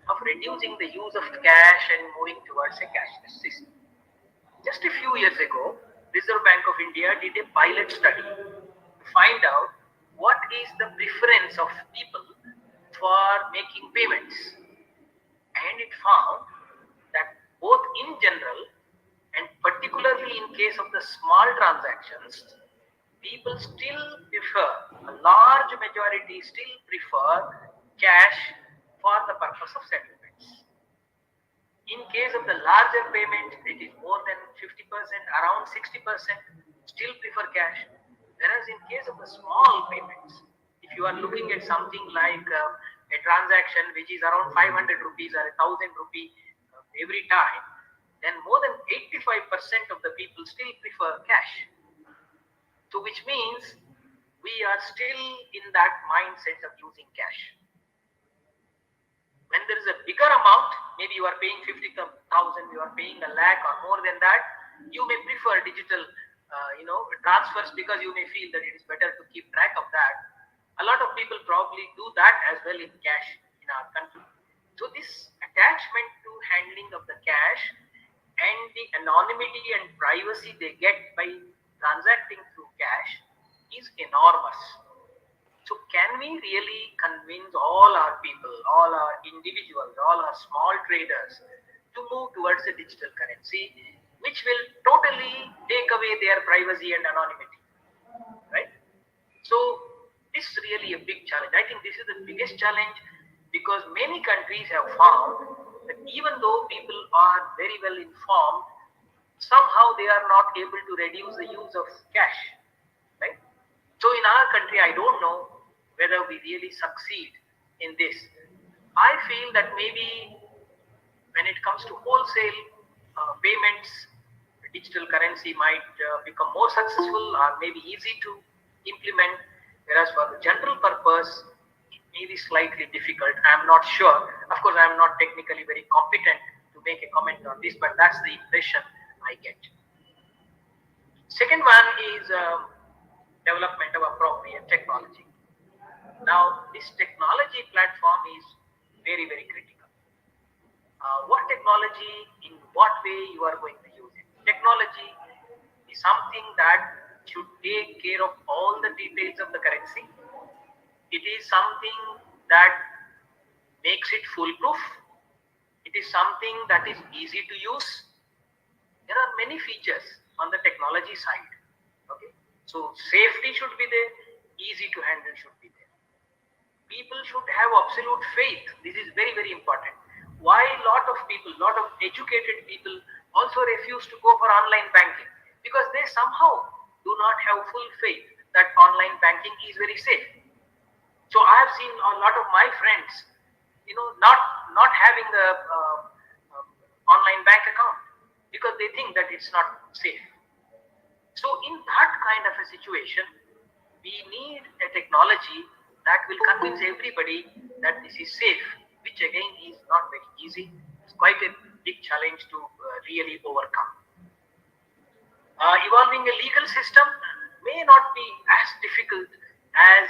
D: of reducing the use of cash and moving towards a cashless system. Just a few years ago, Reserve Bank of India did a pilot study to find out what is the preference of people for making payments. And it found that both in general and particularly in case of the small transactions, people still prefer, a large majority still prefer cash for the purpose of settlements. In case of the larger payment, it is more than 50%, around 60% still prefer cash. Whereas in case of the small payments, if you are looking at something like a transaction which is around 500 rupees or 1000 rupee every time, then more than 85% of the people still prefer cash. So which means we are still in that mindset of using cash. When there is a bigger amount, maybe you are paying 50,000, you are paying a lakh or more than that, you may prefer digital transfers because you may feel that it is better to keep track of that. A lot of people probably do that as well in cash in our country. So this attachment to handling of the cash and the anonymity and privacy they get by transacting through cash is enormous. So can we really convince all our people, all our individuals, all our small traders to move towards a digital currency, which will totally take away their privacy and anonymity, right? So this is really a big challenge. I think this is the biggest challenge because many countries have found that even though people are very well informed, somehow they are not able to reduce the use of cash, right? So in our country, I don't know whether we really succeed in this. I feel that maybe when it comes to wholesale payments, digital currency might become more successful or maybe easy to implement, whereas for the general purpose, it may be slightly difficult. I'm not sure. Of course, I'm not technically very competent to make a comment on this, but that's the impression I get. Second one is development of appropriate technology. Now, this technology platform is very, very critical. What technology, in what way you are going to use it? Technology is something that should take care of all the details of the currency. It is something that makes it foolproof. It is something that is easy to use. There are many features on the technology side. Okay, so safety should be there, easy to handle should be there. People should have absolute faith. This is very, very important. Why lot of people, lot of educated people also refuse to go for online banking? Because they somehow do not have full faith that online banking is very safe. So I have seen a lot of my friends, not having a online bank account because they think that it's not safe. So in that kind of a situation, we need a technology that will convince everybody that this is safe, which again is not very easy. It's quite a big challenge to really overcome. Evolving a legal system may not be as difficult as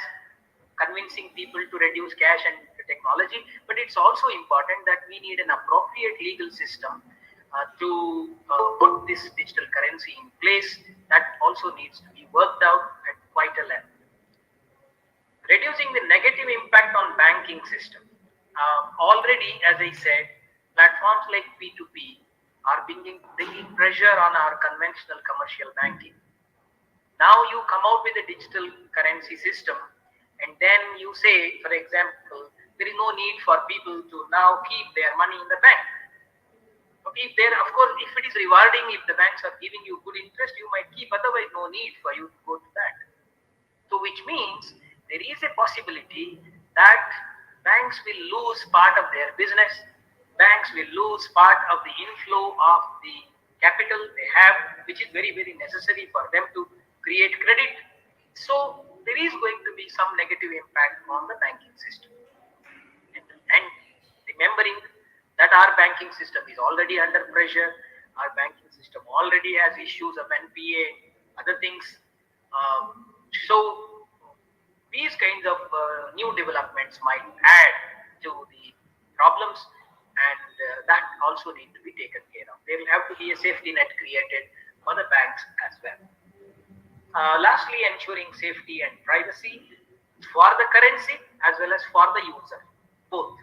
D: convincing people to reduce cash and technology, but it's also important that we need an appropriate legal system to put this digital currency in place. That also needs to be worked out at quite a level. Reducing the negative impact on banking system. Already, as I said, platforms like P2P are bringing pressure on our conventional commercial banking. Now you come out with a digital currency system and then you say, for example, there is no need for people to now keep their money in the bank. Okay, of course, if it is rewarding, if the banks are giving you good interest, you might keep, otherwise no need for you to go to that. So which means there is a possibility that banks will lose part of their business, banks will lose part of the inflow of the capital they have, which is very, very necessary for them to create credit. So there is going to be some negative impact on the banking system. And remembering that our banking system is already under pressure, our banking system already has issues of NPA, other things. So these kinds of new developments might add to the problems, and that also need to be taken care of. There will have to be a safety net created for the banks as well. Lastly, ensuring safety and privacy for the currency as well as for the user, both.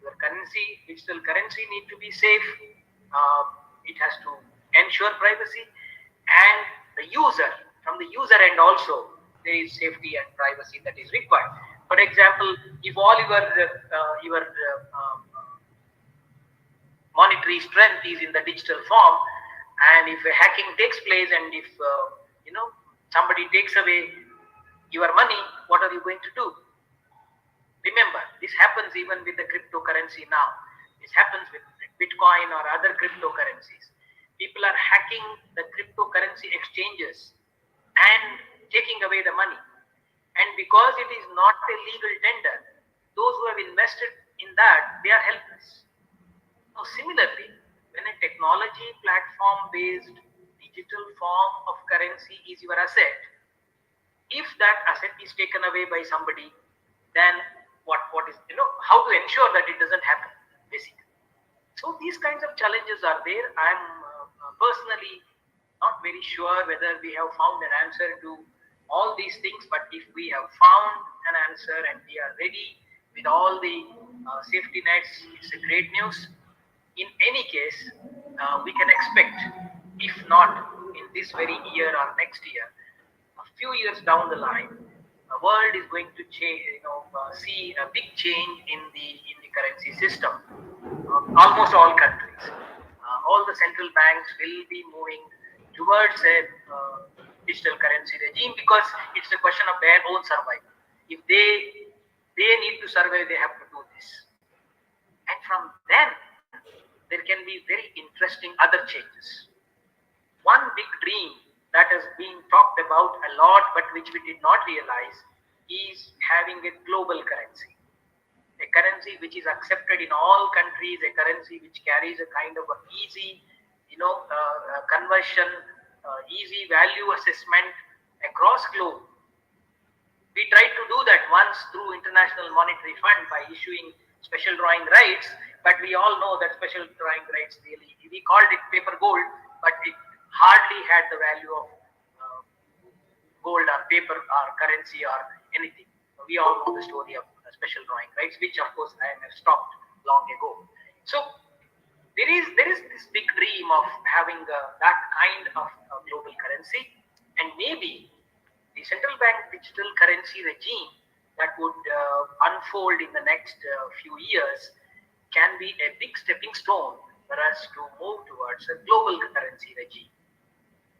D: Your currency, digital currency, need to be safe. It has to ensure privacy, and the user, from the user end also, there is safety and privacy that is required. For example, if all your monetary strength is in the digital form, and if a hacking takes place, and if somebody takes away your money, what are you going to do? Remember, this happens even with the cryptocurrency now. This happens with Bitcoin or other cryptocurrencies. People are hacking the cryptocurrency exchanges and taking away the money. And because it is not a legal tender, those who have invested in that, they are helpless. Now, similarly, when a technology platform based digital form of currency is your asset, if that asset is taken away by somebody, then what is, how to ensure that it doesn't happen, basically. So these kinds of challenges are there. I'm personally not very sure whether we have found an answer to all these things, but if we have found an answer and we are ready with all the safety nets, it's a great news. In any case, we can expect, if not in this very year or next year, a few years down the line, the world is going to change, see a big change in the currency system. Almost all countries, all the central banks will be moving towards a digital currency regime, because it's a question of their own survival. If they need to survive, they have to do this. And from then, there can be very interesting other changes. One big dream that has been talked about a lot, but which we did not realize, is having a global currency. A currency which is accepted in all countries, a currency which carries a kind of a easy, conversion, easy value assessment across globe. We tried to do that once through International Monetary Fund by issuing special drawing rights, but we all know that special drawing rights, really, we called it paper gold, but it hardly had the value of gold or paper or currency or anything. We all know the story of special drawing rights, which of course I have stopped long ago. So there is this big dream of having that kind of global currency, and maybe the central bank digital currency regime that would unfold in the next few years can be a big stepping stone for us to move towards a global currency regime.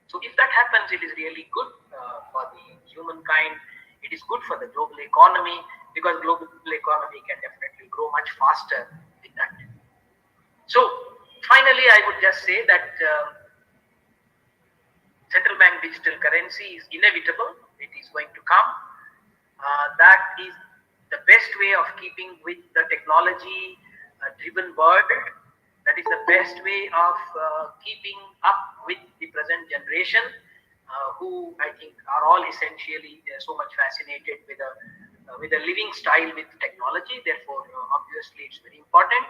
D: So if that happens, it is really good for the humankind. It is good for the global economy, because global economy can definitely grow much faster with that. So finally, I would just say that central bank digital currency is inevitable. It is going to come. That is the best way of keeping with the technology driven world. That is the best way of keeping up with the present generation, who I think are all essentially so much fascinated with a living style with technology. Therefore, obviously, it's very important,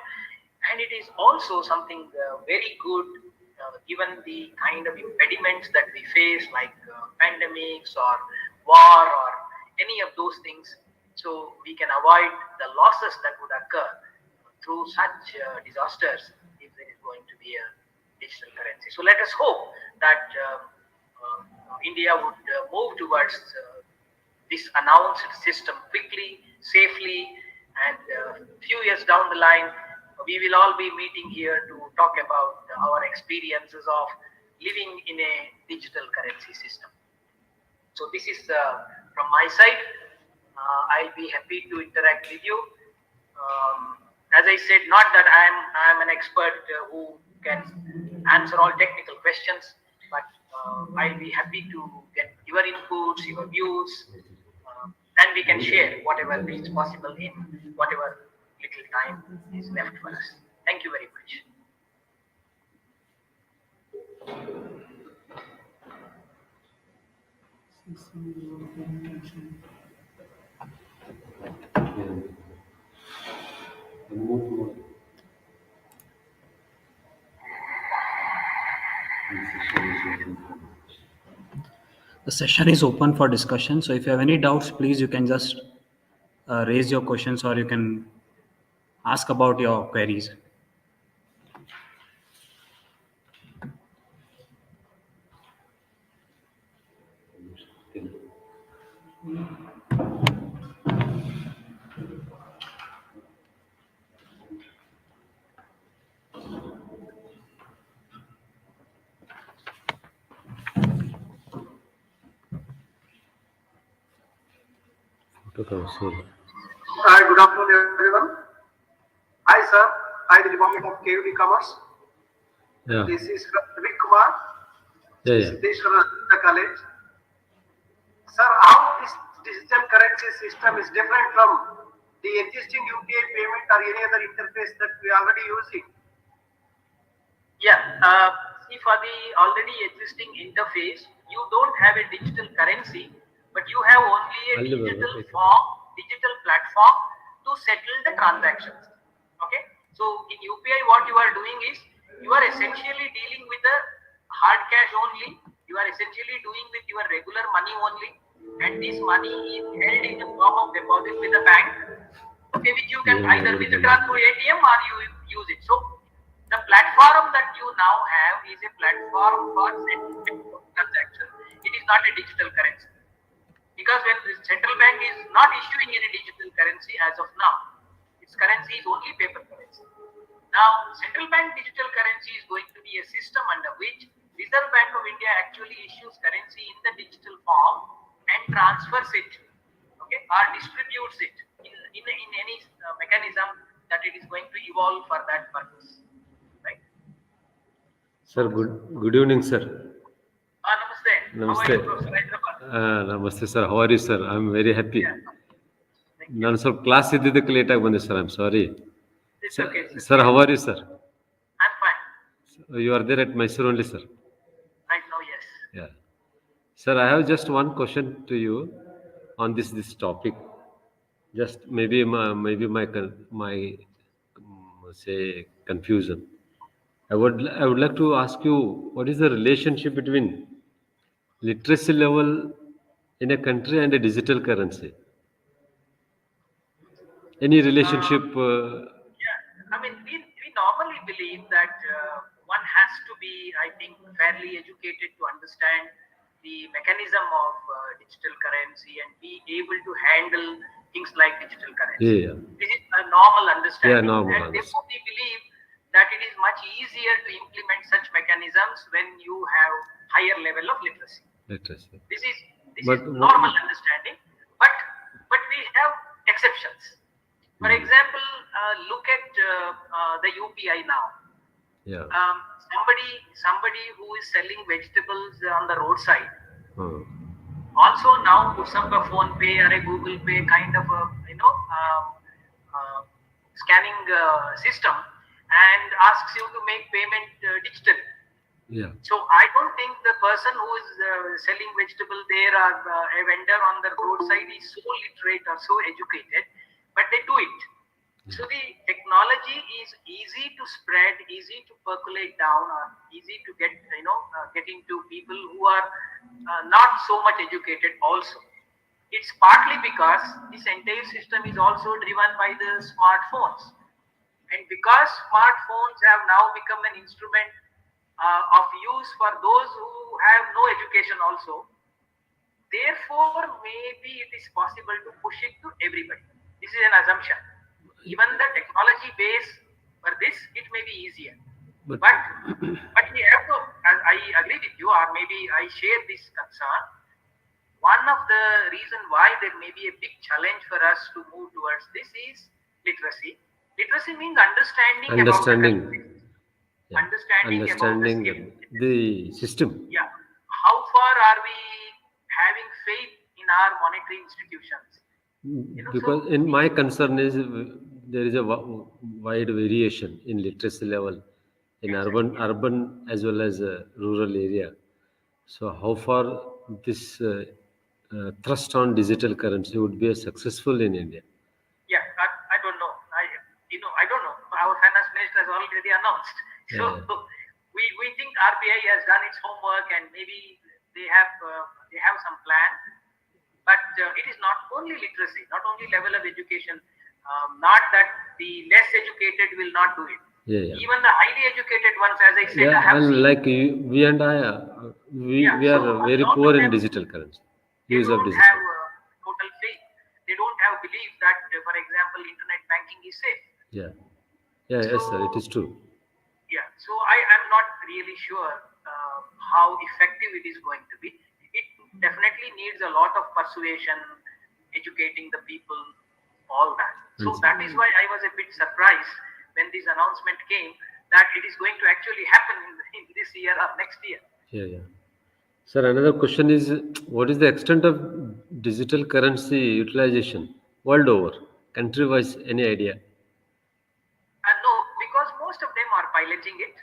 D: and it is also something very good, given the kind of impediments that we face, like pandemics or war or any of those things. So we can avoid the losses that would occur through such disasters if there is going to be a digital currency. So let us hope that India would move towards this announced system quickly, safely, and few years down the line, we will all be meeting here to talk about our experiences of living in a digital currency system. So this is from my side. I'll be happy to interact with you. As I said, not that I am an expert who can answer all technical questions, but I'll be happy to get your inputs, your views, and we can share whatever is possible in whatever little time is left for us. Thank you very much.
G: The session is open for discussion. So if you have any doubts, please you can just raise your questions or you can ask about your queries.
H: Hi, good afternoon, everyone. Hi, sir. Hi, the Department of KUD Commerce.
I: Yeah.
H: This is Ravi Kumar,
I: Yeah.
H: Siddheshwara College. Sir, how this digital currency system is different from the existing UPI payment or any other interface that we are already using?
D: Yeah, see, for the already existing interface, you don't have a digital currency, but you have only a digital form, digital platform to settle the transactions. Okay, so in UPI, what you are doing is you are essentially dealing with the hard cash only. You are essentially doing with your regular money only, and this money is held in the form of deposit with the bank. Okay, which you can either withdraw through ATM or you use it. So the platform that you now have is a platform for settlement of transaction. It is not a digital currency. Because when the central bank is not issuing any digital currency as of now, its currency is only paper currency. Now, central bank digital currency is going to be a system under which Reserve Bank of India actually issues currency in the digital form and transfers it, okay, or distributes it in any mechanism that it is going to evolve for that purpose, right?
I: Sir, good evening, sir.
D: Namaste.
I: Namaste.
D: How are you, Professor Hyderabad?
I: Namaste, sir. How are you, sir? I'm very happy.
D: Yeah. Thank you.
I: ನಾನು ಸ್ವಲ್ಪ class ಇದ್ದಿದ್ದಕ್ಕೆ ಲೇಟಾಗಿ ಬಂದೆ sir. I'm sorry.
D: It's okay, sir.
I: Sir, how are you, sir?
D: I'm fine.
I: You are there at Mysore only, sir?
D: Right now, yes.
I: Yeah. Sir, I have just one question to you on this topic. Just maybe my say confusion. I would like to ask you, what is the relationship between literacy level in a country and a digital currency? Any relationship?
D: Yeah, I mean, we normally believe that one has to be, I think, fairly educated to understand the mechanism of digital currency and be able to handle things like digital currency.
I: Yeah.
D: This is a normal understanding.
I: Yeah, normal
D: And therefore, we believe that it is much easier to implement such mechanisms when you have higher level of literacy.
I: Literacy.
D: This is normal understanding, but we have exceptions. For example, look at the UPI now.
I: Yeah.
D: Somebody who is selling vegetables on the roadside also now puts up a phone pay or a Google Pay kind of a scanning system and asks you to make payment digitally.
I: Yeah.
D: So I don't think the person who is selling vegetable there or a vendor on the roadside is so literate or so educated, but they do it. So the technology is easy to spread, easy to percolate down, or easy to get into people who are not so much educated also. It's partly because this entire system is also driven by the smartphones. And because smartphones have now become an instrument of use for those who have no education also, therefore maybe it is possible to push it to everybody. This is an assumption. Even the technology base for this, it may be easier. But we have to, I agree with you, or maybe I share this concern. One of the reason why there may be a big challenge for us to move towards this is literacy. Literacy means understanding about
I: the system.
D: Yeah. How far are we having faith in our monetary institutions?
I: Because in my concern is there is a wide variation in literacy level in urban as well as rural area. So how far this thrust on digital currency would be successful in India?
D: Yeah, I don't know. I don't know. Our finance minister has already announced. So
I: Yeah.
D: we think RBI has done its homework and maybe they have some plan. But it is not only literacy, not only level of education. Not that the less educated will not do it.
I: Yeah, yeah.
D: Even the highly educated ones, as I said,
I: Yeah,
D: I have
I: and
D: seen.
I: like we and I,
D: Yeah,
I: we
D: so
I: are
D: a
I: very
D: lot of
I: poor in
D: them,
I: digital currency,
D: they
I: use of
D: don't have
I: digital.
D: total faith. They don't have belief that, for example, internet banking is safe.
I: Yeah, yeah,
D: So
I: yes, sir, it is true.
D: yeah, so I am not really sure how effective it is going to be. It definitely needs a lot of persuasion, educating the people, all that. So
I: Yes.
D: that is why I was a bit surprised when this announcement came that it is going to actually happen in this year or next year.
I: Yeah, yeah. Sir, another question is, what is the extent of digital currency utilization world over, country-wise? Any idea?
D: No, because most of them are piloting it.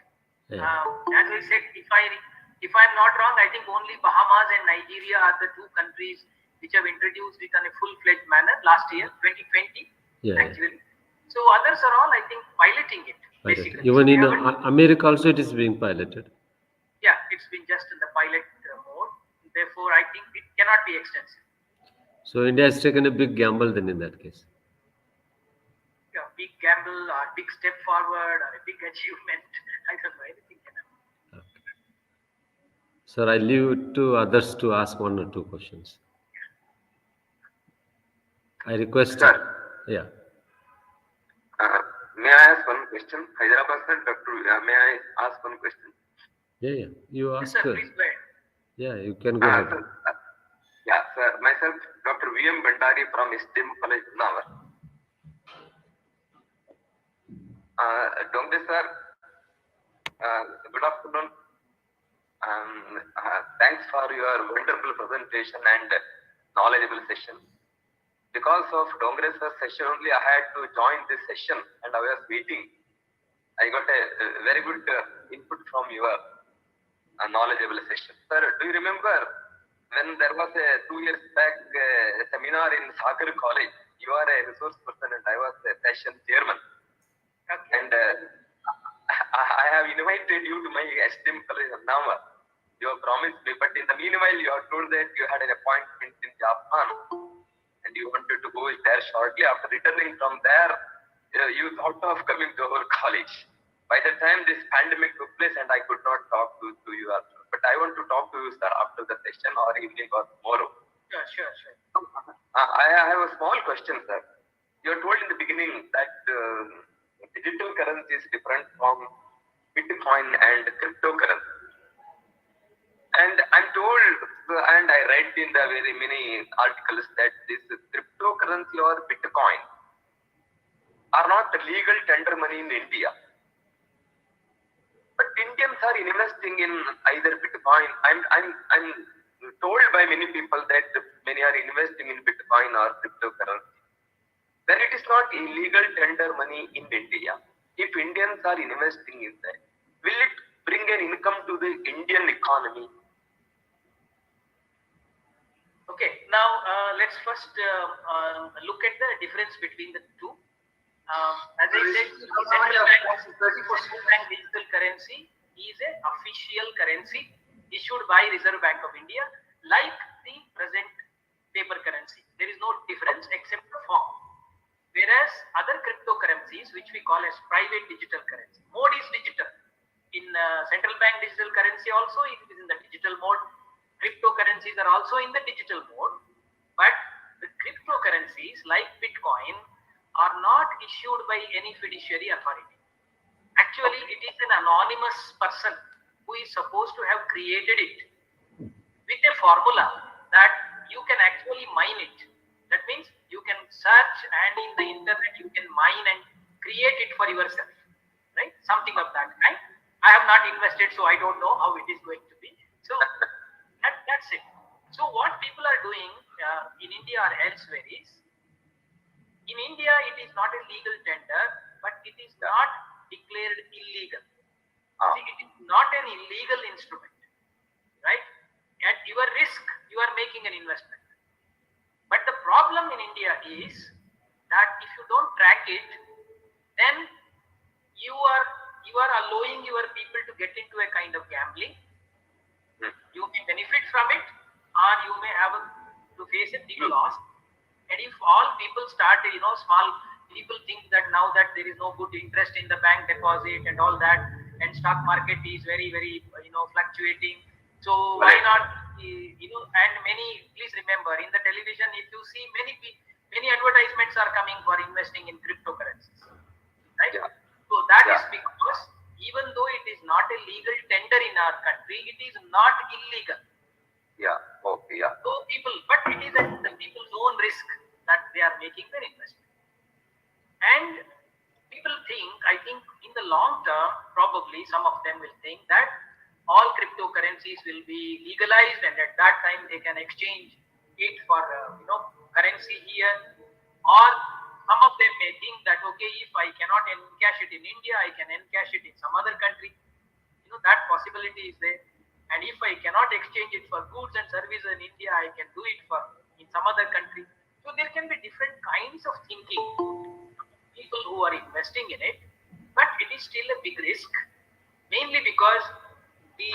I: Yeah.
D: As I said, if I'm not wrong, I think only Bahamas and Nigeria are the two countries which have introduced it on a full-fledged manner last year, 2020,
I: Yeah, yeah.
D: actually. So others are all, I think, piloting it
I: Pilot.
D: basically.
I: Even
D: So they
I: in
D: haven't.
I: America also it is being piloted.
D: Yeah, it's been just in the pilot mode. Therefore, I think it cannot be extensive.
I: So India has taken a big gamble then in that case.
D: Yeah, big gamble or big step forward or a big achievement. I don't know, anything can happen.
I: Okay. Sir, I leave it to others to ask one or two questions. I request.
F: Sir.
I: Yeah.
F: May I ask one question? Hyderabad sir, Dr. May I ask one question?
I: Yeah, yeah. You
D: Yes,
I: ask.
D: sir, please go ahead.
I: Yeah, you can go ahead.
F: Sir, yeah, sir. Myself, Dr. V.M. Bandari from STM College, Nawar. Dongre sir, good afternoon. Thanks for your wonderful presentation and knowledgeable session. Because of Dongre sir's session only, I had to join this session and I was waiting. I got a very good input from your knowledgeable session. Sir, do you remember when there was a 2 years back seminar in Sagar College? You are a resource person and I was a session chairman.
D: Okay.
F: And I have invited you to my STM college in Nama. You have promised me, but in the meanwhile, you have told that you had an appointment in Japan and you wanted to go there shortly. After returning from there, you thought of coming to our college. By the time this pandemic took place and I could not talk to you, but I want to talk to you, sir, after the session or evening or tomorrow.
D: Yeah, sure.
F: I have a small question, sir. You told in the beginning that digital currency is different from Bitcoin and cryptocurrency. And I'm told, and I read in the very many articles that this cryptocurrency or Bitcoin are not legal tender money in India. But Indians are investing in either Bitcoin. I'm told by many people that many are investing in Bitcoin or cryptocurrency. Then it is not illegal tender money in India. If Indians are investing in that, will it bring an income to the Indian economy?
D: Okay, now let's first look at the difference between the two. As I said, central bank digital currency is an official currency issued by Reserve Bank of India, like the present paper currency. There is no difference except the form. Whereas other cryptocurrencies, which we call as private digital currency, mode is digital. In central bank digital currency also, it is in the digital mode. Cryptocurrencies are also in the digital mode, but the cryptocurrencies like Bitcoin are not issued by any fiduciary authority. Actually, it is an anonymous person who is supposed to have created it with a formula that you can actually mine it. That means you can search and in the internet you can mine and create it for yourself, right? Something of that kind. I have not invested, so I don't know how it is going to be. So that's it. So what people are doing in India or elsewhere is, in India it is not a legal tender, but it is not declared illegal. See, it is not an illegal instrument, right? At your risk, you are making an investment. But the problem in India is that if you track it, then you are allowing your people to get into a kind of gambling. You may benefit from it, or you may have to face a big loss. And if all people start, small people think that now that there is no good interest in the bank deposit and all that, and stock market is very, very, fluctuating. So why not, and please remember, in the television, if you see many advertisements are coming for investing in cryptocurrencies, right?
F: Yeah.
D: So that is because even though it is not a legal tender in our country, it is not illegal.
F: Yeah. Okay. Yeah.
D: So but it is at the people's own risk that they are making their investment. And people think, I think in the long term, probably some of them will think that all cryptocurrencies will be legalized, and at that time they can exchange it for currency here. Or some of them may think that, okay, if I cannot encash it in India, I can encash it in some other country. That possibility is there. And if I cannot exchange it for goods and services in India, I can do it in some other country. So there can be different kinds of thinking, people who are investing in it, but it is still a big risk, mainly because the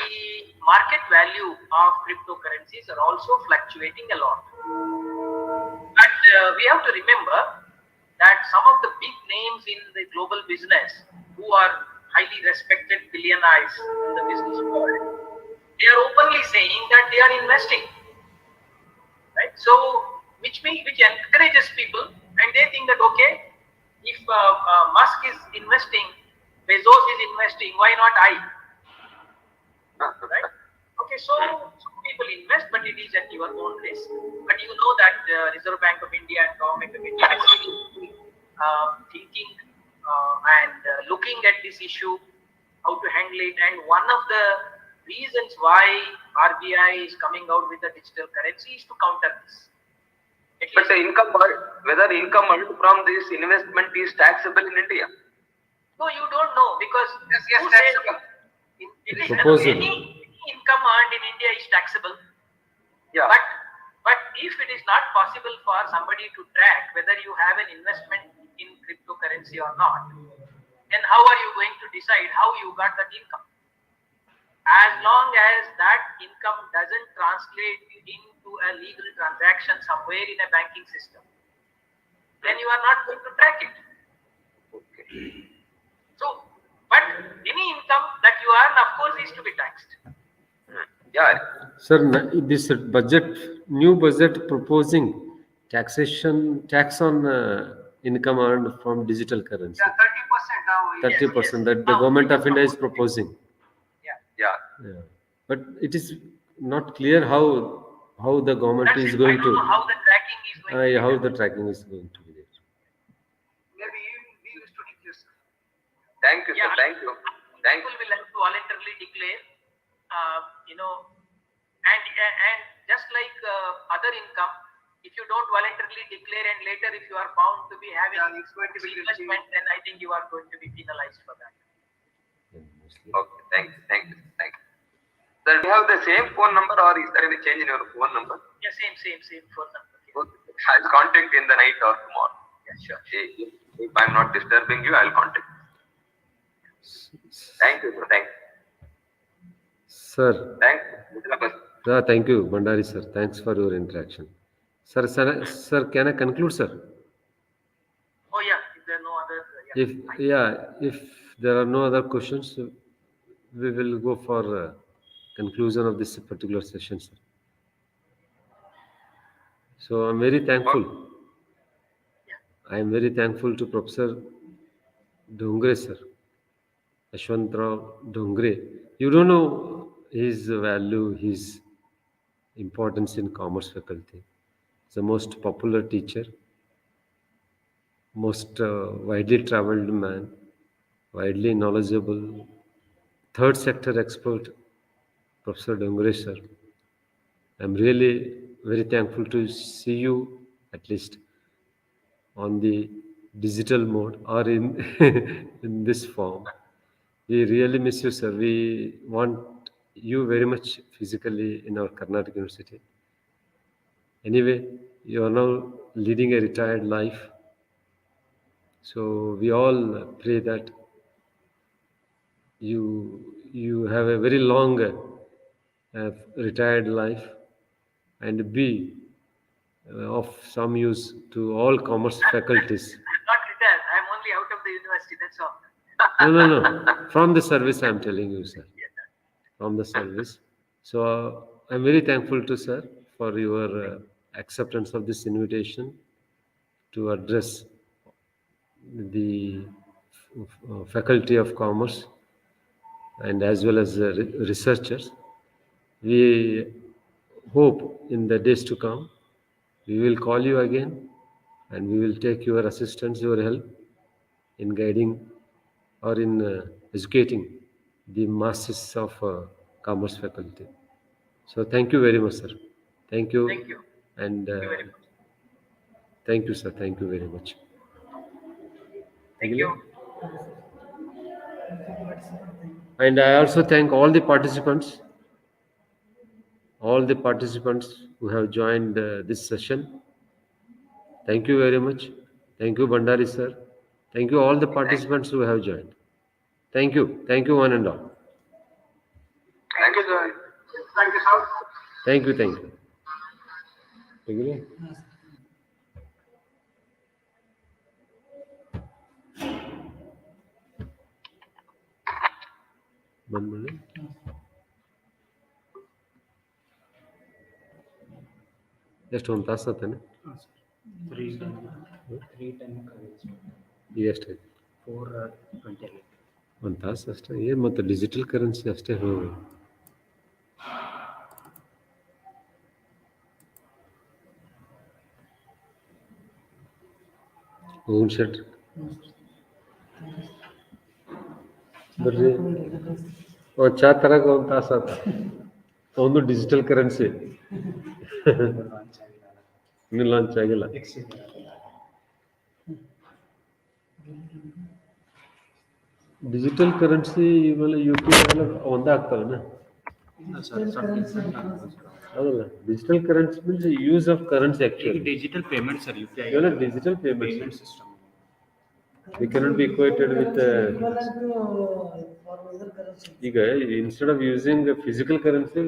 D: market value of cryptocurrencies are also fluctuating a lot. But we have to remember that some of the big names in the global business, who are highly respected billionaires in the business world, they are openly saying that they are investing, right? So which encourages people, and they think that, okay, if Musk is investing, Bezos is investing, why not I? Right? Okay, so some people invest, but it is at your own risk. But you know that the Reserve Bank of India and Government of India is thinking and looking at this issue, how to handle it. And one of the reasons why RBI is coming out with the digital currency is to counter this.
F: But the whether income earned from this investment is taxable in India?
D: No, you don't know, because
H: Yes, taxable.
D: Any income earned in India is taxable.
F: Yeah.
D: But if it is not possible for somebody to track whether you have an investment in cryptocurrency or not, then how are you going to decide how you got that income? As long as that income doesn't translate into a legal transaction somewhere in a banking system, then you are not going to track it.
F: Okay.
D: So, but any income that you earn, of course, is to be taxed.
F: Yeah.
I: Sir, this new budget proposing tax on income earned from digital currency.
H: Yeah, 30% now.
I: 30% that the government of India is proposing.
F: Yeah.
I: Yeah. But it is not clear how the government
D: That's
I: is
D: it.
I: going
D: I don't
I: to
D: know how the tracking is going to be
I: how
D: done.
I: the tracking is going to be there.
H: Maybe we used to declare, sir.
F: Thank you,
D: Yeah,
F: sir. Thank you. Thank
D: People will have to voluntarily declare, and just like other income, if you don't voluntarily declare and later if you are found to be having
H: Yeah, it's going to be
D: investment, then I think you are going to be penalized for that.
F: Okay. Thank you. Thank you. Thank you. Sir, do you have the same phone number, or is there any change in your phone number?
D: Yeah, same phone number.
F: Okay. I'll contact in the night or tomorrow.
D: Yeah, sure.
F: If I'm not disturbing you, I'll contact. Thank you, sir. Thank you.
I: Sir,
F: Thank you.
I: thank you, Bandari sir. Thanks for your interaction. Sir, can I conclude, sir?
D: Oh yeah, if there are no other,
I: If there are no other questions, we will go for conclusion of this particular session, sir. So I'm very thankful. I am very thankful to Professor Dongre, sir. Ashwantrao Dongre. You don't know his value, his importance in commerce faculty. He's the most popular teacher, most widely traveled man, widely knowledgeable, third sector expert, Professor Dongre, sir. I'm really very thankful to see you at least on the digital mode or in in this form. We really miss you, sir. We want you very much physically in our Karnataka University. Anyway, you are now leading a retired life. So we all pray that you have a very long retired life and be of some use to all commerce faculties.
D: I'm not retired. I'm only out of the university. That's all.
I: No. From the service, I'm telling you, sir. From the service. So I'm very thankful to sir for your acceptance of this invitation to address the faculty of commerce and as well as researchers. We hope in the days to come we will call you again and we will take your assistance, your help in guiding or in educating the masses of commerce faculty. So thank you very much, sir. Thank you.
D: Thank you.
I: And
D: Thank you very much.
I: thank you, sir. Thank you very much.
D: Thank you.
I: And I also thank all the participants who have joined this session. Thank you very much. Thank you, Bandari sir. Thank you all the participants who have joined. Thank you. Thank you one and all.
D: Thank you, sir.
H: Thank you, sir.
I: Thank you. Thank you. Thank you. ಬಂದ್ಮೇಲೆ ಎಷ್ಟು ಒಂದು ತಾಸು ಆತಾನೆ ಈಗ ಎಷ್ಟಾಯ್ತು
G: 4:20
I: ಒಂದು ತಾಸು ಅಷ್ಟೇ ಏನು ಮತ್ತು ಡಿಜಿಟಲ್ ಕರೆನ್ಸಿ ಅಷ್ಟೇ ಹೋಗಿ ಹೂನ್ ಶೆಟ್ ಬರ್ರಿ ಒಂದು ಚಾ ತರಕ ಒಂದು ತಾಸು ಆತ ಒಂದು ಡಿಜಿಟಲ್ ಕರೆನ್ಸಿ ಇನ್ನೂ ಲಾಂಚ್ ಆಗಿಲ್ಲ ಡಿಜಿಟಲ್ ಕರೆನ್ಸಿ ಇವೆಲ್ಲ ಯು ಪಿ ಐ ಎಲ್ಲ ಒಂದೇ ಆಗ್ತಾವನ ಹೌದಲ್ಲ digital currency means use of currency actually
G: digital payment sir UPI
I: ಇವೆಲ್ಲ digital payment
G: system
I: we cannot be equated with ಈಗ instead of using physical currency